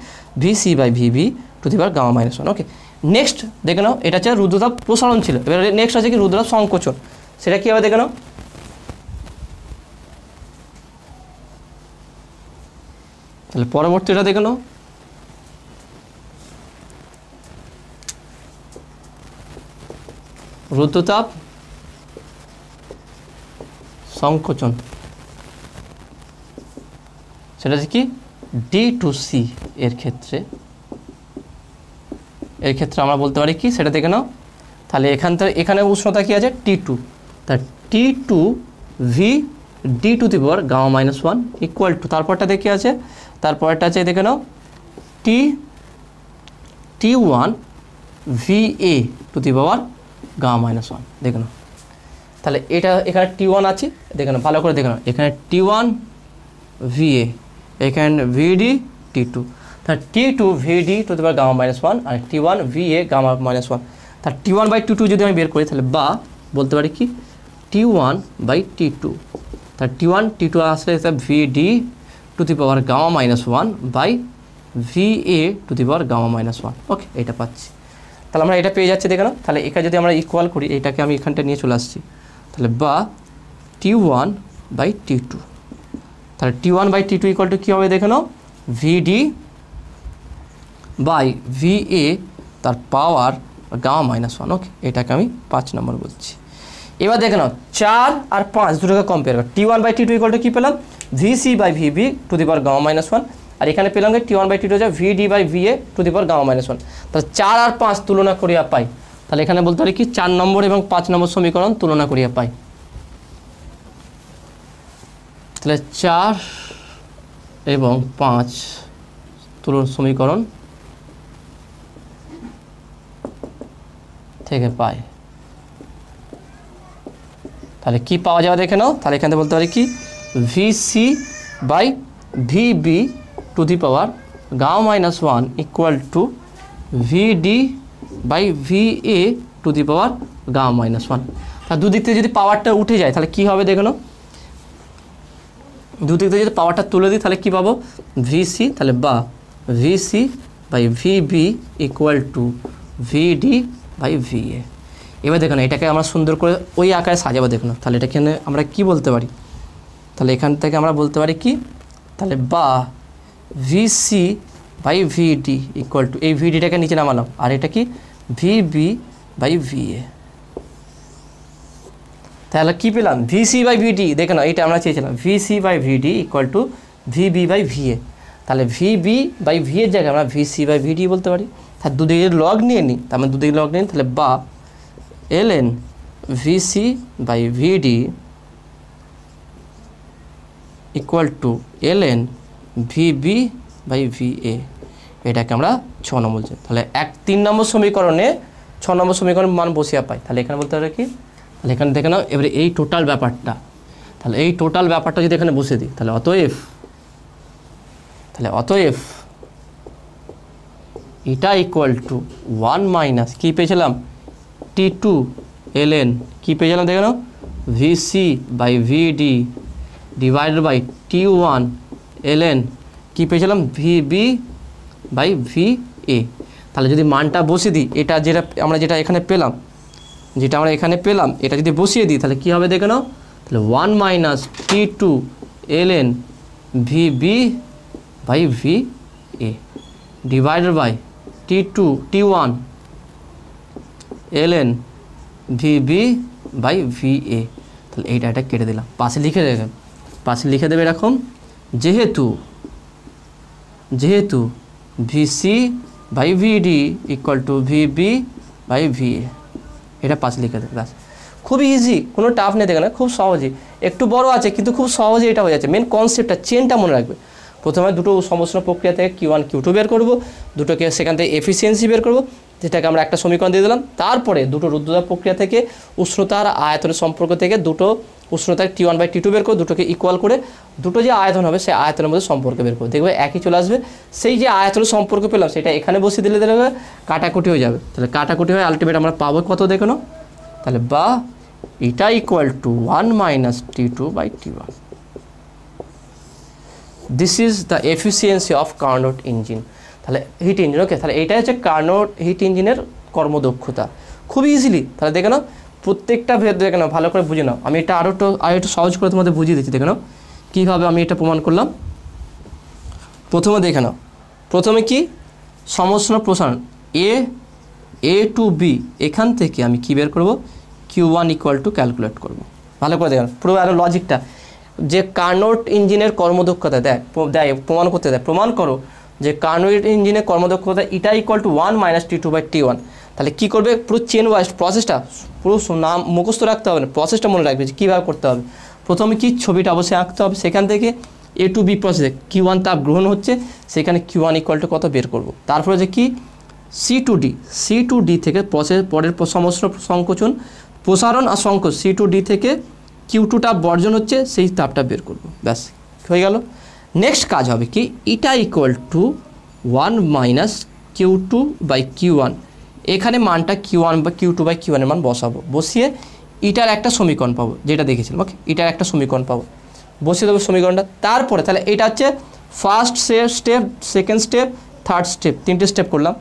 VC/VB to the power gamma minus 1। Okay, next দেখে নাও, এটা হচ্ছে রুদ্রতাপ প্রসারণ ছিল। এবার নেক্সট আছে কি রুদ্রতাপ সংকোচন, সেটা কী হবে দেখে নাও। তাহলে পরবর্তীটা দেখে নাও, রুদ্রতাপ সংকোচন, সেটা হচ্ছে কি D2C। এর ক্ষেত্রে আমরা বলতে পারি কি সেটা দেখে নাও। তাহলে এখানে উষ্ণতা কি আছে T2, তা T2V D to the power gamma minus 1 equal to, তারপরটা দেখে আছে, তারপরটা আছে দেখে নাও T1 VA to the power gamma minus 1 দেখে নাও। তাহলে এটা এখানে T1 আছে, দেখে নাও ভালো করে দেখে নাও, এখানে T1 VA, এখানে VD T2, তাহলে T2 VD to the power gamma minus 1 আর T1 VA গামা মাইনাস 1। তাহলে T1/T2 যদি আমি বের করি তাহলে বা বলতে পারি কি T1/T2, তাহলে T1/T2 আসলে VD to the power gamma minus 1 by VA to the power gamma minus 1। Okay, এটা পাচ্ছি। তাহলে আমরা এটা পেয়ে যাচ্ছি দেখে নাও। তাহলে এখানে যদি আমরা ইকুয়াল করি, এটাকে আমি এখানটা নিয়ে চলে আসছি, তাহলে বা T1/T2, তাহলে T1/T2 ইকুয়াল টু কী হবে দেখে নাও VD বাই VA তার পাওয়ার গামা মাইনাস 1। ওকে, এটাকে আমি 5 নম্বর বলছি। এবার দেখে নাও 4 আর 5 দুটোকে কম্পেয়ার কর, T1/T2 ইকুয়াল টু কী পেলাম VC/VB to the power gamma minus 1, আর এখানে পেলাম কি T1/T2 হচ্ছে VD/VA to the power gamma minus 1। তাহলে 4 আর 5 তুলনা করিয়া পাই, তাহলে এখানে বলতে পারি কি 4 নম্বর এবং 5 নম্বর সমীকরণ তুলনা করিয়া পাই। তাহলে 4 এবং 5 সমীকরণ থেকে পাই। তাহলে কি পাওয়া যাবে দেখে নাও, তাহলে এখানে বলতে পারি কি VC/VB to the power gamma minus 1 equal to VD/VA to the power gamma minus 1। তাহলে দুদিক থেকে যদি পাওয়ারটা উঠে যায় তাহলে কি হবে দেখে নাও, দুদিক থেকে যদি পাওয়ারটা তুলে দিই তাহলে কি পাবো VC, তাহলে বা VC/VB ইকুয়াল টু VD/VA। এবার দেখো না, এটাকে আমরা সুন্দর করে ওই আকারে সাজাবো দেখো না। তাহলে এটাকে আমরা কি বলতে পারি, তাহলে এখান থেকে আমরা বলতে পারি কি, তাহলে বা VC/VD ইকুয়াল টু, এই VDটাকে নিচে নামালাম, আর এটা কি VB/VA। তাহলে কি পেলাম VC/VD, দেখে নাও এটা আমরা চেয়েছিলাম VC/VD ইকুয়াল টু VB/VA। তাহলে VB/VA এর জায়গায় আমরা VC/VD বলতে পারি। তাহলে দুদিকে লগ নিয়ে নিই, তার মানে দুদিকে লগ নিই, তাহলে বা ln VC/VD equal to ln VB/VA। এটাকে আমরা 6 নম্বর বলছি। তাহলে 3 নম্বর সমীকরণে 6 নম্বর সমীকরণ মান বসিয়ে পাই। তাহলে এখানে বলতে পারে কি, তাহলে এখানে দেখে নাও এবারে এই টোটাল ব্যাপারটা, তাহলে এই টোটাল ব্যাপারটা যদি এখানে বসিয়ে দিই তাহলে অতএব এটা ইকুয়াল টু 1 মাইনাস কী পেয়েছিলাম T2 ln কী পেয়েছিলাম দেখে নাও VC/VD divided by T1 ln কী পেয়েছিলাম VB/VA। তাহলে যদি মানটা বসিয়ে দিই, এটা যেটা এখানে পেলাম, এটা যদি বসিয়ে দিই তাহলে কী হবে দেখে নাও, তাহলে 1 minus T2 ln VB/VA divided by T1 ln VB/VA। তাহলে এটা কেটে দিলাম, পাশে লিখে দেবে এরকম, যেহেতু VC/VD ইকুয়াল টু VB/VA, এটা পাশে লিখে দেবে। ব্যাস, খুবই ইজি, কোনো টাফ নেই দেখে না, খুব সহজেই, একটু বড় আছে কিন্তু খুব সহজে এটা হয়ে যাচ্ছে। মেন কনসেপ্টটা চেনটা মনে রাখবে। প্রথমে দুটো সমস্যা প্রক্রিয়া থেকে Q1 Q2 বের করবো, দুটোকে সেখান থেকে এফিসিয়েন্সি বের করবো, যেটাকে আমরা একটা সমীকরণ দিয়ে দিলাম। তারপরে দুটো রুদ্রতাপ প্রক্রিয়া থেকে উষ্ণতা আর আয়তনের সম্পর্ক থেকে দুটো উষ্ণতার T1/T2 বের করবো, দুটোকে ইকুয়াল করে দুটো যে আয়তন হবে সেই আয়তনের মধ্যে সম্পর্ক বের করবো, দেখবে একই চলে আসবে। সেই যে আয়তনের সম্পর্ক পেলাম সেটা এখানে বসিয়ে দিলে দেখবে কাটাকুটি হয়ে যাবে। তাহলে কাটাকুটি হয়ে আলটিমেট আমরা পাবো কত দেখো না, তাহলে বা এটা equal to 1 minus T2 by T1। This is the efficiency of Carnot engine. তাহলে হিট ইঞ্জিন, ওকে, তাহলে এটাই হচ্ছে কার্নোট হিট ইঞ্জিনের কর্মদক্ষতা। খুব ইজিলি তাহলে দেখে নাও, প্রত্যেকটা ভেদ দেখে নাও, ভালো করে বুঝে নাও। আমি এটা আরও একটু সহজ করে তোমাদের বুঝিয়ে দিচ্ছি, দেখে নাও কীভাবে আমি এটা প্রমাণ করলাম। প্রথমে দেখে নাও, প্রথমে কি সমষ্ণ প্রসারণ এ টু বি, এখান থেকে আমি কি বের করব, Q1 ইকুয়াল টু ক্যালকুলেট করব। ভালো করে দেখেন পুরো আরও লজিকটা, যে কার্নোট ইঞ্জিনের কর্মদক্ষতা দেয় প্রমাণ করতে দেয়, প্রমাণ করো যে কার্নোট ইঞ্জিনের কর্মদক্ষতা এটা equal to 1 minus T2 by T1। তাহলে কী করবে, পুরো চেন ওয়াইজ প্রসেসটা পুরো নাম মুখস্থ রাখতে হবে না, প্রসেসটা মনে রাখবে যে কীভাবে করতে হবে। প্রথমে কি ছবিটা অবশ্যই আঁকতে হবে, সেখান থেকে A টু বি প্রসেসে Q1 তাপ গ্রহণ হচ্ছে, সেখানে Q1 ইকুয়াল টু কত বের করব। তারপরে যে কি সি টু ডি থেকে প্রসেস পরের সমস্ত সংকোচন প্রসারণ আর সংকোচ C2D থেকে Q2 তাপ বর্জন হচ্ছে, সেই তাপটা বের করব, ব্যাস হয়ে গেল। নেক্সট কাজ হবে কি, এটা equal to 1 minus Q2 by Q1, এখানে মানটা Q1 বা Q2 বাই Q1 এর মান বসাবো, বসিয়ে এটার একটা সমীকরণ পাবো, যেটা দেখেছিলাম, ওকে, এটার একটা সমীকরণ পাবো, বসিয়ে দেবো সমীকরণটা। তারপরে তাহলে এটা হচ্ছে first step, second step, third step, তিনটে স্টেপ করলাম।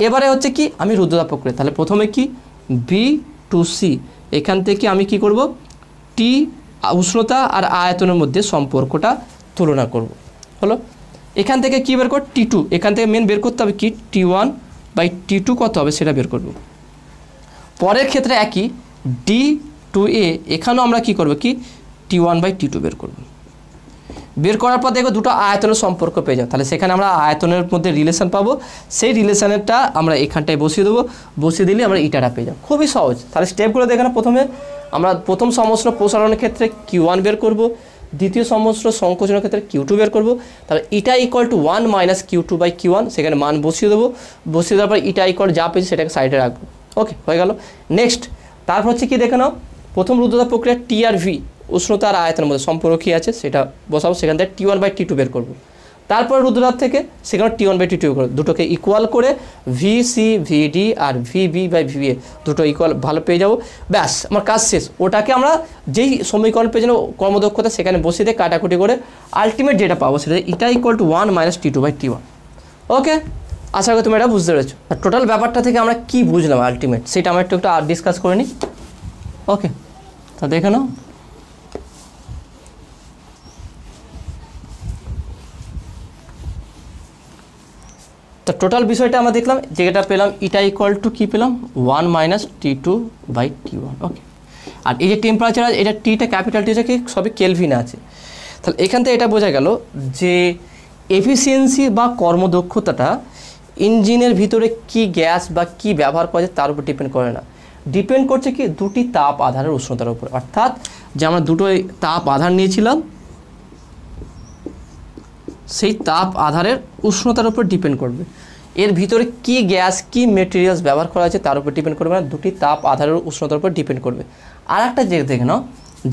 এবারে হচ্ছে কি, আমি রুদ্রতাপ প্রক্রিয়া, তাহলে প্রথমে কি B টু C, এখান থেকে আমি কি করব, T উষ্ণতা আর আয়তনের মধ্যে সম্পর্কটা তুলনা করব, হলো। এখান থেকে কি বের করব, T2, এখান থেকে মেন বের করতে হবে কি T1 বাই T2 কত হবে সেটা বের করব। পরের ক্ষেত্রে একই D টু A, এখানেও আমরা কি করব কি T1 বাই T2 বের করব। বের করার পর দেখো দুটো আয়তনের সম্পর্ক পেয়ে যাও, তাহলে সেখানে আমরা আয়তনের মধ্যে রিলেশন পাবো, সেই রিলেশনটা আমরা এখানটায় বসিয়ে দেবো, বসিয়ে দিলে আমরা ইটাটা পেয়ে যাবো, খুবই সহজ। তাহলে স্টেপগুলো দেখে না, প্রথমে আমরা প্রথম সমষ্ণ প্রসারণের ক্ষেত্রে Q1 বের করব, দ্বিতীয় সমষ্ণ সংকোচনের ক্ষেত্রে Q2 বের করব। তাহলে eta equal to 1 minus Q2 by Q1, সেখানে মান বসিয়ে দেবো, বসিয়ে দেওয়ার পর ইটা ইকুয়াল যা পেয়েছি সেটাকে সাইডে রাখবো, ওকে, হয়ে গেল। নেক্সট তারপর হচ্ছে কি দেখে নাও, প্রথম রুদ্রতাপ প্রক্রিয়া T আর V উষ্ণতা আর আয়তনের মধ্যে সম্পর্ক কী আছে সেটা বসাবো, সেখান থেকে T1 বাই T2 বের করবো। তারপর রুদ্রতাপ থেকে সেখানে T1 বাই T2 বের করবো, দুটোকে ইকুয়াল করে VC VD আর VB বাই VA দুটো ইকুয়াল ভালো পেয়ে যাবো, ব্যাস আমার কাজ শেষ। ওটাকে আমরা যেই সমীকরণ পেয়ে যাবো কর্মদক্ষতা, সেখানে বসিয়ে দিয়ে কাটাকুটি করে আলটিমেট যেটা পাবো সেটা এটা equal to 1 minus T2 by T1, okay. আশা করি তুমি এটা বুঝতে পেরেছো। আর টোটাল ব্যাপারটা থেকে আমরা কী বুঝলাম আলটিমেট, সেটা আমরা একটু ডিসকাস করে নিই, ওকে। তা দেখে নাও, তো টোটাল বিষয়টা আমরা দেখলাম, যেটা পেলাম এটা ইকুয়াল টু কী পেলাম 1 মাইনাস T2 বাই T1, ওকে। আর এই যে টেম্পারেচার, এটা টিটা ক্যাপিটাল টি থেকে সবই কেলভিনে আছে। তাহলে এখান থেকে এটা বোঝা গেল যে এফিসিয়েন্সি বা কর্মদক্ষতাটা ইঞ্জিনের ভিতরে কি গ্যাস বা কি ব্যবহার করা যায় তার উপর ডিপেন্ড করে না, ডিপেন্ড করছে কি দুটি তাপ আধারের উষ্ণতার উপর। অর্থাৎ যে আমরা দুটো তাপ আধার নিয়েছিলাম, সেই তাপ আধারের উষ্ণতার উপর ডিপেন্ড করবে। এর ভিতরে কি গ্যাস কি মেটেরিয়ালস ব্যবহার করা আছে তার উপর ডিপেন্ড করবে না, দুটি তাপ আধারের উষ্ণতার উপর ডিপেন্ড করবে। আর একটা যে দেখে নাও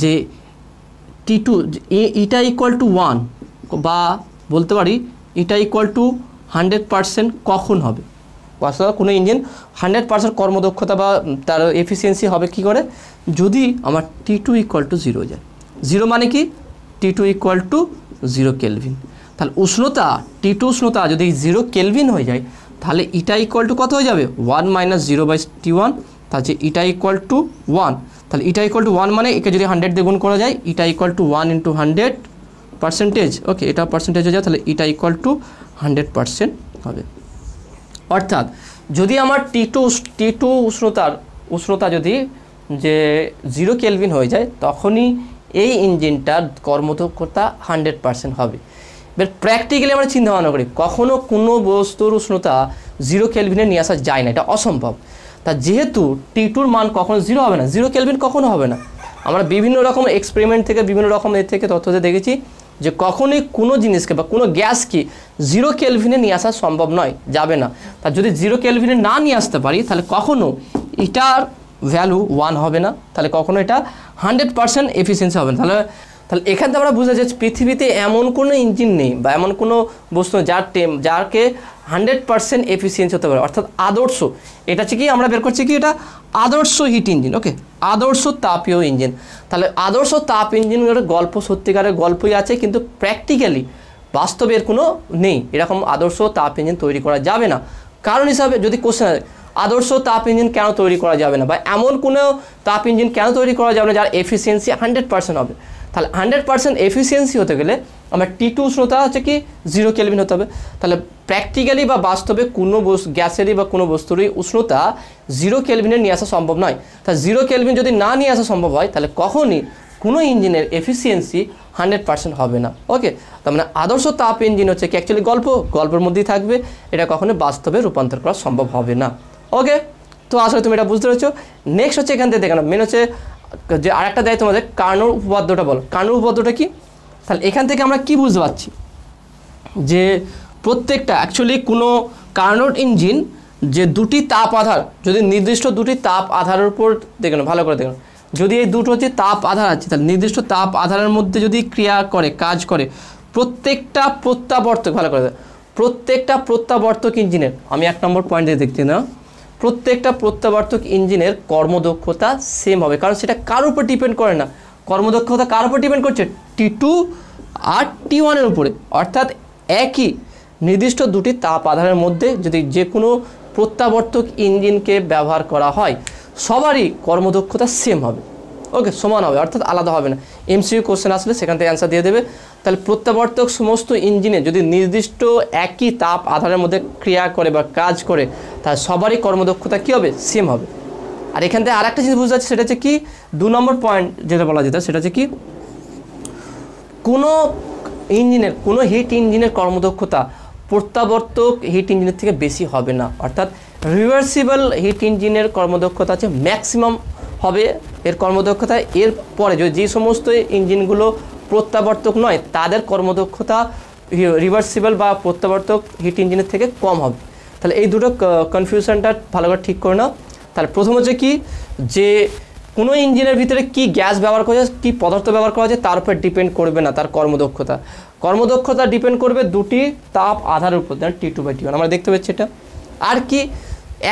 যে T2 এটা ইকুয়াল টু 1 বা বলতে পারি এটা ইকুয়াল টু 100% কখন হবে, কোনো ইঞ্জিন 100% কর্মদক্ষতা বা তার এফিসিয়েন্সি হবে কি করে, যদি আমার T2 ইকুয়াল টু 0 যায়। 0 মানে কি T2 ইকুয়াল টু 0 কেলভিন। তাহলে উষ্ণতা T2 উষ্ণতা যদি 0 কেলভিন হয়ে যায়, তাহলে ইটা ইকুয়াল টু কত হয়ে যাবে 1 মাইনাস 0 বাই T1, তাহলে ইটা ইকুয়াল টু 1। তাহলে ইটা ইকুয়াল টু 1 মানে একে যদি 100 দিয়ে গুণ করা যায়, ইটা ইকুয়াল টু 1 ইন্টু 100%, ওকে, এটা পার্সেন্টেজ হয়ে যায়, তাহলে ইটা ইকুয়াল টু 100% হবে। অর্থাৎ যদি আমার T2 উষ্ণতা যদি যে 0 কেলভিন হয়ে যায়, তখনই এই ইঞ্জিনটার কর্মদক্ষতা 100% হবে। এবার প্র্যাকটিক্যালি আমরা চিন্তা ভাবনা করি, কখনো কোনো বস্তুর উষ্ণতা 0 কেলভিনে নিয়ে আসা যায় না, এটা অসম্ভব। তা যেহেতু T2-র মান কখনো 0 হবে না, 0 কেলভিন কখনো হবে না, আমরা বিভিন্ন রকম এক্সপেরিমেন্ট থেকে বিভিন্ন রকম এর থেকে তথ্যতে দেখেছি যে কখনোই কোনো জিনিসকে বা কোনো গ্যাসকে 0 কেলভিনে নিয়ে আসা সম্ভব নয়, যাবে না। তা যদি 0 কেলভিনে না নিয়ে আসতে পারি, তাহলে কখনো এটার ভ্যালু 1 হবে না, তাহলে কখনো এটা 100% এফিসিয়েন্সি হবে না। তাহলে তাহলে এখান থেকে আমরা বুঝা যাচ্ছে পৃথিবীতে এমন কোনো ইঞ্জিন নেই বা এমন কোনো বস্তু যারকে 100% এফিসিয়েন্সি হতে পারে, অর্থাৎ আদর্শ। এটা হচ্ছে কি আমরা বের করছি কি এটা আদর্শ হিট ইঞ্জিন। ওকে, আদর্শ তাপীয় ইঞ্জিন। তাহলে আদর্শ তাপ ইঞ্জিনের গল্প সত্যিকারের গল্পই আছে, কিন্তু প্র্যাকটিক্যালি বাস্তবের কোনো নেই। এরকম আদর্শ তাপ ইঞ্জিন তৈরি করা যাবে না। কারণ হিসাবে যদি কোশ্চেন আছে আদর্শ তাপ ইঞ্জিন কেন তৈরি করা যাবে না, বা এমন কোনো তাপ ইঞ্জিন কেন তৈরি করা যাবে না যার এফিসিয়েন্সি 100% হবে, তাহলে 100% এফিসিয়েন্সি হতে গেলে আমার T2 উষ্ণতা হচ্ছে কি 0 কেলভিন হতে হবে। তাহলে প্র্যাকটিক্যালি বা বাস্তবে কোনো গ্যাসেরই বা কোনো বস্তুরই উষ্ণতা 0 কেলভিনে নিয়ে আসা সম্ভব নয়। তা 0 কেলভিন যদি না নিয়ে আসা সম্ভব হয়, তাহলে কখনই কোনো ইঞ্জিনের এফিসিয়েন্সি 100% হবে না। ওকে, তার মানে আদর্শ তাপ ইঞ্জিন হচ্ছে কি অ্যাকচুয়ালি গল্পের মধ্যেই থাকবে, এটা কখনো বাস্তবে রূপান্তর করা সম্ভব হবে না। ওকে, তো আসলে তুমি এটা বুঝতে পেরেছো। নেক্সট হচ্ছে এখান থেকে দেখানো মেন হচ্ছে যে আরেকটা দেয় তোমাদের কার্নোর উপপাদ্যটা বল। কার্নোর উপপাদ্যটা কি? তাহলে এখান থেকে আমরা কি বুঝতে পারছি যে প্রত্যেকটা অ্যাকচুয়ালি কোনো কার্নোট ইঞ্জিন যে দুটি তাপ আধার, যদি নির্দিষ্ট দুটি তাপ আধারের উপর দেখুন, ভালো করে দেখুন, যদি এই দুটো হচ্ছে তাপ আধার আছে, তাহলে নির্দিষ্ট তাপ আধারের মধ্যে যদি ক্রিয়া করে কাজ করে প্রত্যেকটা প্রত্যাবর্তক, ভালো করে প্রত্যেকটা প্রত্যাবর্তক ইঞ্জিনের, আমি 1 নম্বর পয়েন্টে দেখতে না, প্রত্যেকটা প্রত্যাবর্তক ইঞ্জিনের কর্মদক্ষতা সেম হবে। কারণ সেটা কার উপর ডিপেন্ড করে না, কর্মদক্ষতা কার উপর ডিপেন্ড করছে T2 আর T1 এর উপরে। অর্থাৎ একই নির্দিষ্ট দুটি তাপ আধারের মধ্যে যদি যে কোনো প্রত্যাবর্তক ইঞ্জিনকে ব্যবহার করা হয়, সবারই কর্মদক্ষতা সেম হবে। ওকে, সমান হবে, অর্থাৎ আলাদা হবে না। MCQ কোশ্চেন আসলে সেখান থেকে অ্যান্সার দিয়ে দেবে। তাহলে প্রত্যাবর্তক সমস্ত ইঞ্জিনে যদি নির্দিষ্ট একই তাপ আধারের মধ্যে ক্রিয়া করে বা কাজ করে, তাহলে সবারই কর্মদক্ষতা কী হবে, সেম হবে। আর এখান থেকে আরেকটা জিনিস বুঝতে যাচ্ছে, সেটা হচ্ছে কি 2 নম্বর পয়েন্ট যেটা বলা যেত, সেটা হচ্ছে কি কোনো ইঞ্জিনের, কোনো হিট ইঞ্জিনের কর্মদক্ষতা প্রত্যাবর্তক হিট ইঞ্জিনের থেকে বেশি হবে না। অর্থাৎ রিভার্সিবল হিট ইঞ্জিনের কর্মদক্ষতা হচ্ছে ম্যাক্সিমাম হবে এর কর্মদক্ষতা। এর পরে যে সমস্ত ইঞ্জিনগুলো প্রত্যাবর্তক নয়, তাদের কর্মদক্ষতা রিভার্সিবল বা প্রত্যাবর্তক হিট ইঞ্জিনের থেকে কম হবে। তাহলে এই দুটো কনফিউশনটা ভালো করে ঠিক করে নাও। তাহলে প্রথম হচ্ছে কি যে কোনো ইঞ্জিনের ভিতরে কি গ্যাস ব্যবহার করা যায়, কী পদার্থ ব্যবহার করা যায়, তার উপর ডিপেন্ড করবে না তার কর্মদক্ষতা ডিপেন্ড করবে দুটি তাপ আধারের উপর, T2/T1 আমরা দেখতে পাচ্ছি এটা। আর কি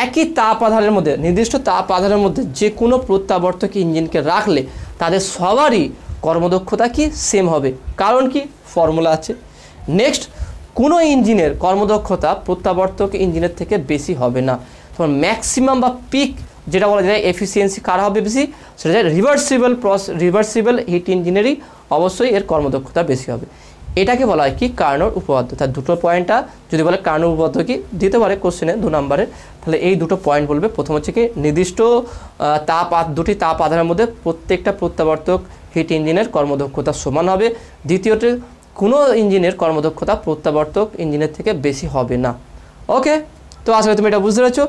একই তাপ আধারের মধ্যে, নির্দিষ্ট তাপ আধারের মধ্যে যে কোনো প্রত্যাবর্তক ইঞ্জিনকে রাখলে তাদের সবারই কর্মদক্ষতা কি সেম হবে। কারণ কি ফর্মুলা আছে। নেক্সট, কোনো ইঞ্জিনের কর্মদক্ষতা প্রত্যাবর্তক ইঞ্জিনের থেকে বেশি হবে না। তোমার ম্যাক্সিমাম বা পিক যেটা বলা যায় এফিসিয়েন্সি কার হবে বেশি, সেটা রিভার্সিবল হিট ইঞ্জিনেরই অবশ্যই এর কর্মদক্ষতা বেশি হবে। এটাকে বলা হয় কি কার্নোর উপপাদ্য। তার দুটো পয়েন্টটা যদি বলে কার্নোর উপপাদ্য কি দিতে পারে কোশ্চেনে 2 নম্বরে, তাহলে এই দুটো পয়েন্ট বলবে। প্রথম হচ্ছে কি নির্দিষ্ট দুটি তাপ আধারের মধ্যে প্রত্যেকটা প্রত্যাবর্তক হিট ইঞ্জিনের কর্মদক্ষতা সমান হবে। দ্বিতীয়তে কোনো ইঞ্জিনের কর্মদক্ষতা প্রত্যাবর্তক ইঞ্জিনের থেকে বেশি হবে না। ওকে, তো আসলে তুমি এটা বুঝতে পেরেছো।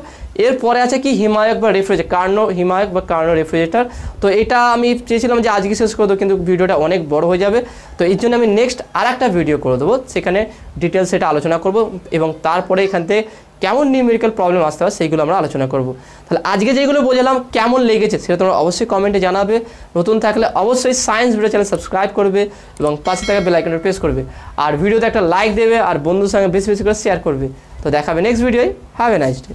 এরপরে আছে কি হিমায়ক বা রেফ্রিজারেটর, হিমায়ক বা কার্নো রেফ্রিজারেটর। তো এটা আমি চেয়েছিলাম যে আজকে শেষ করে দেবো, কিন্তু ভিডিওটা অনেক বড় হয়ে যাবে। তো এই জন্য আমি নেক্সট আরেকটা ভিডিও করে দেবো, সেখানে ডিটেলস এটা আলোচনা করব এবং তারপরে এখান থেকে কেমন নিউমেরিক্যাল প্রবলেম আসতে হয় সেইগুলো আমরা আলোচনা করব। তাহলে আজকে যেগুলো বোঝালাম কেমন লেগেছে সেটা তোমরা অবশ্যই কমেন্টে জানাবে। নতুন থাকলে অবশ্যই সায়েন্স ভিডিও চ্যানেল সাবস্ক্রাইব করবে এবং পাশে থাকা বেল আইকনটা প্রেস করবে, আর ভিডিওতে একটা লাইক দেবে আর বন্ধুর সঙ্গে বেশি বেশি করে শেয়ার করবে। তো দেখাবে নেক্সট ভিডিওয়। Have a nice day.